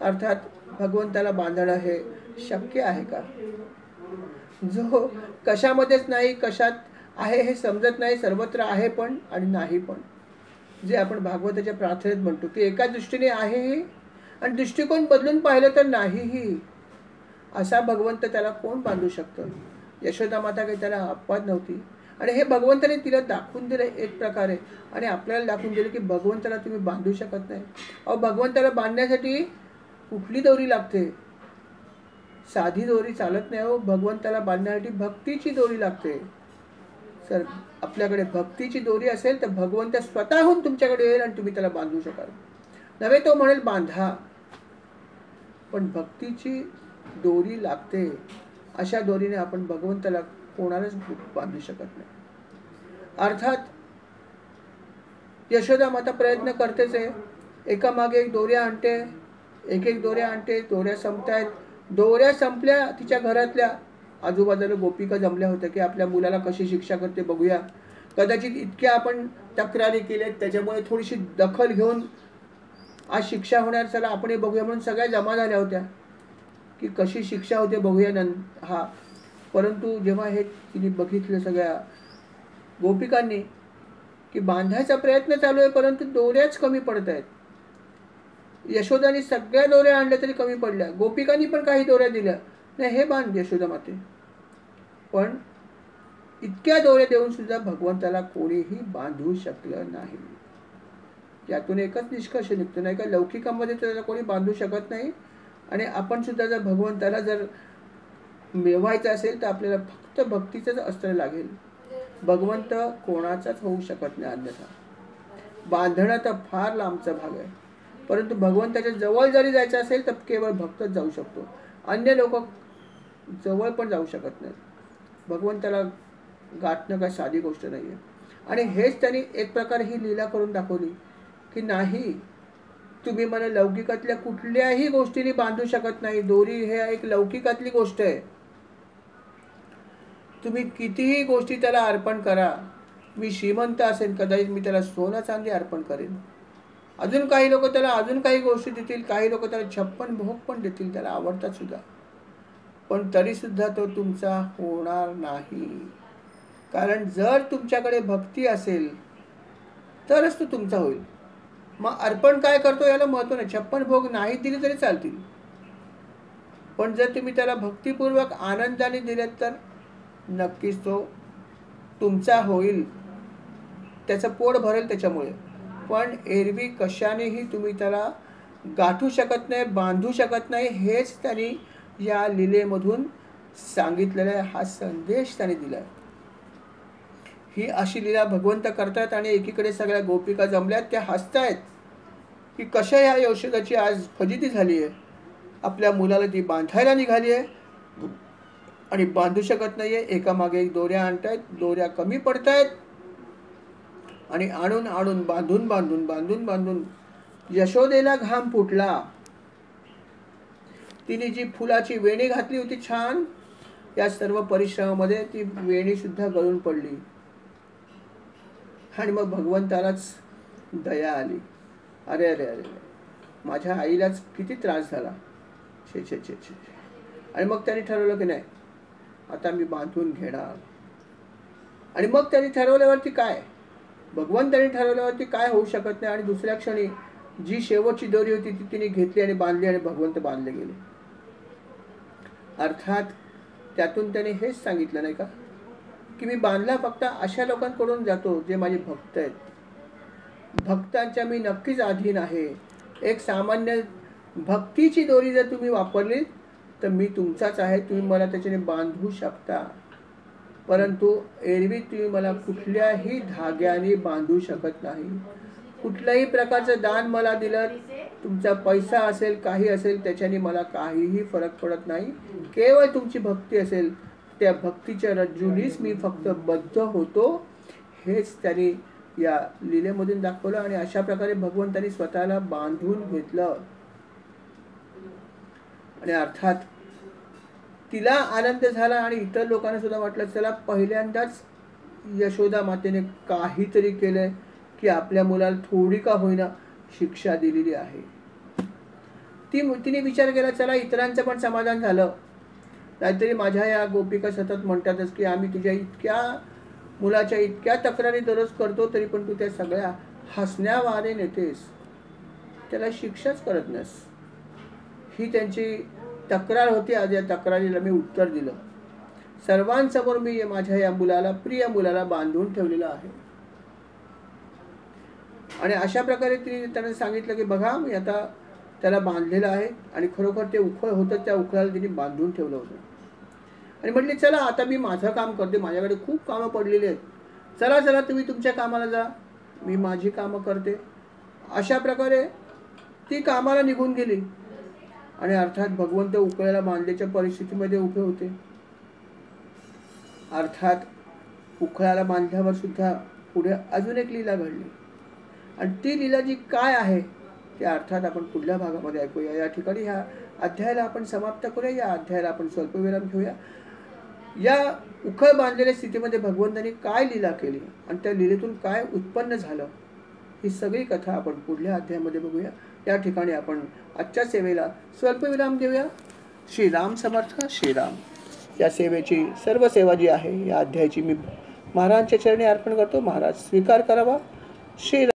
अर्थात भगवंताला बांधणं हे शक्य आहे का? जो कशामध्येच नाही, कशात आहे हे समजत नाही, सर्वत्र आहे पण आणि नाही पण, जे आपण भागवताच्या प्रार्थनेत म्हणतो की एका दृष्टीने आहेही आणि दृष्टिकोन बदलून पाहिलं तर नाहीही, असा भगवंत त्याला कोण बांधू शकतं? यशोदा माता काही त्याला अपवाद नव्हती. आणि हे भगवंताने तिला दाखवून दिलं एक प्रकारे, आणि आपल्याला दाखवून दिलं की भगवंताला तुम्ही बांधू शकत नाही. अहो, भगवंताला बांधण्यासाठी कुठली दोरी लागते? साधी दोरी चालत नाही हो. भगवंताला बांधण्यासाठी भक्तीची दोरी लागते. सर, आपल्याकडे भक्तीची दोरी असेल तर भगवंत स्वतःहून तुमच्याकडे येईल आणि तुम्ही त्याला बांधू शकाल. नव्हे तो म्हणेल बांधा, पण भक्तीची दोरी लागते. अशा दोरीने आपण भगवंताला कोणालाच बांधू शकत नाही. अर्थात यशोदा माता प्रयत्न करतेच आहे, एकामागे एक दोऱ्या आणते, एक दोऱ्या आणते, दोऱ्या संपतायत. दोऱ्या संपल्या, तिच्या घरातल्या आजूबाजूला गोपिका जमल्या होत्या की आपल्या मुलाला कशी शिक्षा करते बघूया. कदाचित इतक्या आपण तक्रारी केल्यात, त्याच्यामुळे थोडीशी दखल घेऊन आज शिक्षा होणार, चला आपण बघूया म्हणून सगळ्या जमा झाल्या होत्या की कशी शिक्षा होते बघूया हा. परंतु जेव्हा हे तिने बघितलं सगळ्या गोपिकांनी की बांधायचा प्रयत्न चालू आहे परंतु दोऱ्याच कमी पडत आहेत. यशोदाने सगळ्या दोऱ्या आणल्या तरी कमी पडल्या, गोपिकांनी पण काही दोऱ्या दिल्या, नाही हे बांध यशोदा माते. पण इतक्या दोऱ्या देऊन सुद्धा भगवंताला कोणीही बांधू शकलं नाही. यातून एकच निष्कर्ष निघतो, नाही का, लौकिकामध्ये त्याला कोणी बांधू शकत नाही. आणि आपण सुद्धा जर भगवंताला जर मिळवायचं असेल तर आपल्याला फक्त भक्तीचंच अस्त्र लागेल. भगवंत कोणाचाच होऊ शकत नाही अन्यथा. बांधणं तर फार लांबचा भाग आहे, परंतु भगवंताच्या जवळ जरी जायचं असेल तर केवळ भक्तच जाऊ शकतो, अन्य लोक जवळ पण जाऊ शकत नाहीत. भगवंताला गाठणं काय साधी गोष्ट नाही आहे. आणि हेच त्यांनी एक प्रकारे ही लीला करून दाखवली की नाही, तुम्ही मला लौकिकातल्या कुठल्याही गोष्टीने बांधू शकत नाही. दोरी हे एक लौकिकातली गोष्ट आहे. तुम्ही कितीही गोष्टी त्याला अर्पण करा. मी श्रीमंत असेल, कदाचित मी त्याला सोनं चांदी अर्पण करेन. अजून काही लोक त्याला अजून काही गोष्टी देतील, काही लोक त्याला 56 भोग पण देतील, त्याला आवडतात सुद्धा, पण तरीसुद्धा तो तुमचा होणार नाही. कारण जर तुमच्याकडे भक्ती असेल तरच तो तुमचा होईल. मग अर्पण काय करतो याला महत्त्व नाही. 56 भोग नाही दिले तरी चालतील, पण जर तुम्ही त्याला भक्तिपूर्वक आनंदाने दिलेत तर नक्कीच तो तुमचा होईल, त्याचं पोट भरेल त्याच्यामुळे. पण एरवी कशानेही तुम्ही त्याला गाठू शकत नाही, बांधू शकत नाही. हेच त्यांनी या लीलेमधून सांगितलेलं आहे. हा संदेश त्याने दिला आहे. ही अशी लीला भगवंत करतात आणि एकीकडे सगळ्या गोपिका जमल्यात, त्या हसतायत की कशा ह्या यशोदाची आज फजिती झाली आहे. आपल्या मुलाला ती बांधायला निघाली आहे आणि बांधू शकत नाही आहे. एकामागे एक दोऱ्या आणतायत, दोऱ्या कमी पडतायत आणि आणून आणून बांधून बांधून बांधून बांधून यशोदेला घाम फुटला. तिने जी फुलाची वेणी घातली होती छान, या सर्व परिश्रमामध्ये ती वेणी सुद्धा गळून पडली. आणि मग भगवंतालाच दया आली. अरे अरे अरे, माझ्या आईलाच किती त्रास झाला, छे छे छे छे. आणि मग त्याने ठरवलं की नाही, आता मी बांधून घेणार. आणि मग त्यांनी ठरवल्यावरती काय, भगवंतांनी ठरवल्यावरती काय होऊ शकत नाही. आणि दुसऱ्या क्षणी जी शेवटची दोरी होती ती तिने घेतली आणि बांधली आणि भगवंत बांधले गेले. अर्थात त्यातून त्याने हेच सांगितलं नाही का की मी बांधला फक्त अशा लोकांकडून जातो जे माझे भक्त आहेत. भक्तांच्या मी नक्कीच अधीन आहे. एक सामान्य भक्तीची दोरी जर तुम्ही वापरली तर मी तुमचाच आहे, तुम्ही मला त्याच्याने बांधू शकता. परंतु एरवी तुम्ही मला कुठल्याही धाग्याने बांधू शकत नाही. कुठल्याही प्रकारचं दान मला दिलं, तुमचा पैसा असेल काही असेल, त्याच्याने मला काहीही फरक पडत नाही. केवळ तुमची भक्ती असेल, त्या भक्तीच्या रज्जूनीच मी फक्त बद्ध होतो. हेच त्यांनी या लीलेमधून दाखवलं. आणि अशा प्रकारे भगवंतांनी स्वतःला बांधून घेतलं. आणि अर्थात तिला आनंद झाला आणि इतर लोकांना सुद्धा वाटलं चला पहिल्यांदाच यशोदा मातेने काहीतरी केलंय की आपल्या मुलाला थोडी का होईना शिक्षा दिलेली आहे. तिने विचार केला चला इतरांचं पण समाधान झालं. नाहीतरी माझ्या या गोपिका सतत म्हणतातच की आम्ही तुझ्या इतक्या मुलाच्या इतक्या तक्रारी दररोज करतो, तरी पण तू त्या सगळ्या हसण्यावारे नेतेस, त्याला शिक्षाच करत नाहीस. ही त्यांची तक्रार होती. आज या तक्रारीला मी उत्तर दिलं. सर्वांसमोर मी माझ्या या मुलाला, प्रिय मुलाला बांधून ठेवलेलं आहे. आणि अशा प्रकारे त्याने सांगितलं की बघा मी आता त्याला बांधलेलं आहे. आणि खरोखर ते उखळ होतं, त्या उखळाला तिने बांधून ठेवलं होतं. आणि म्हटले चला आता मी माझं काम करते, माझ्याकडे खूप कामं पडलेली आहेत, चला चला तुम्ही तुमच्या कामाला जा, मी माझी कामं करते. अशा प्रकारे ती कामाला निघून गेली. आणि अर्थात भगवंत उकळाला बांधल्याच्या परिस्थितीमध्ये उभे होते. अर्थात उखळाला बांधल्यावर सुद्धा पुढे अजून एक लीला घडली. आणि ती लीला जी काय आहे ते अर्थात आपण पुढल्या भागामध्ये ऐकूया. या ठिकाणी ह्या अध्यायाला आपण समाप्त करूया. या अध्यायाला आपण स्वल्पविराम घेऊया. या उखळ बांधलेल्या स्थितीमध्ये भगवंतांनी काय लीला केली आणि त्या लीलेतून काय उत्पन्न झालं, ही सगळी कथा आपण पुढल्या अध्यायामध्ये बघूया. या ठिकाणी आपण आजच्या सेवेला स्वल्पविराम देऊया. श्रीराम समर्थ. श्रीराम. या सेवेची सर्व सेवा जी आहे या अध्यायाची मी महाराजांच्या चरणी अर्पण करतो. महाराज स्वीकार करावा. श्रीराम.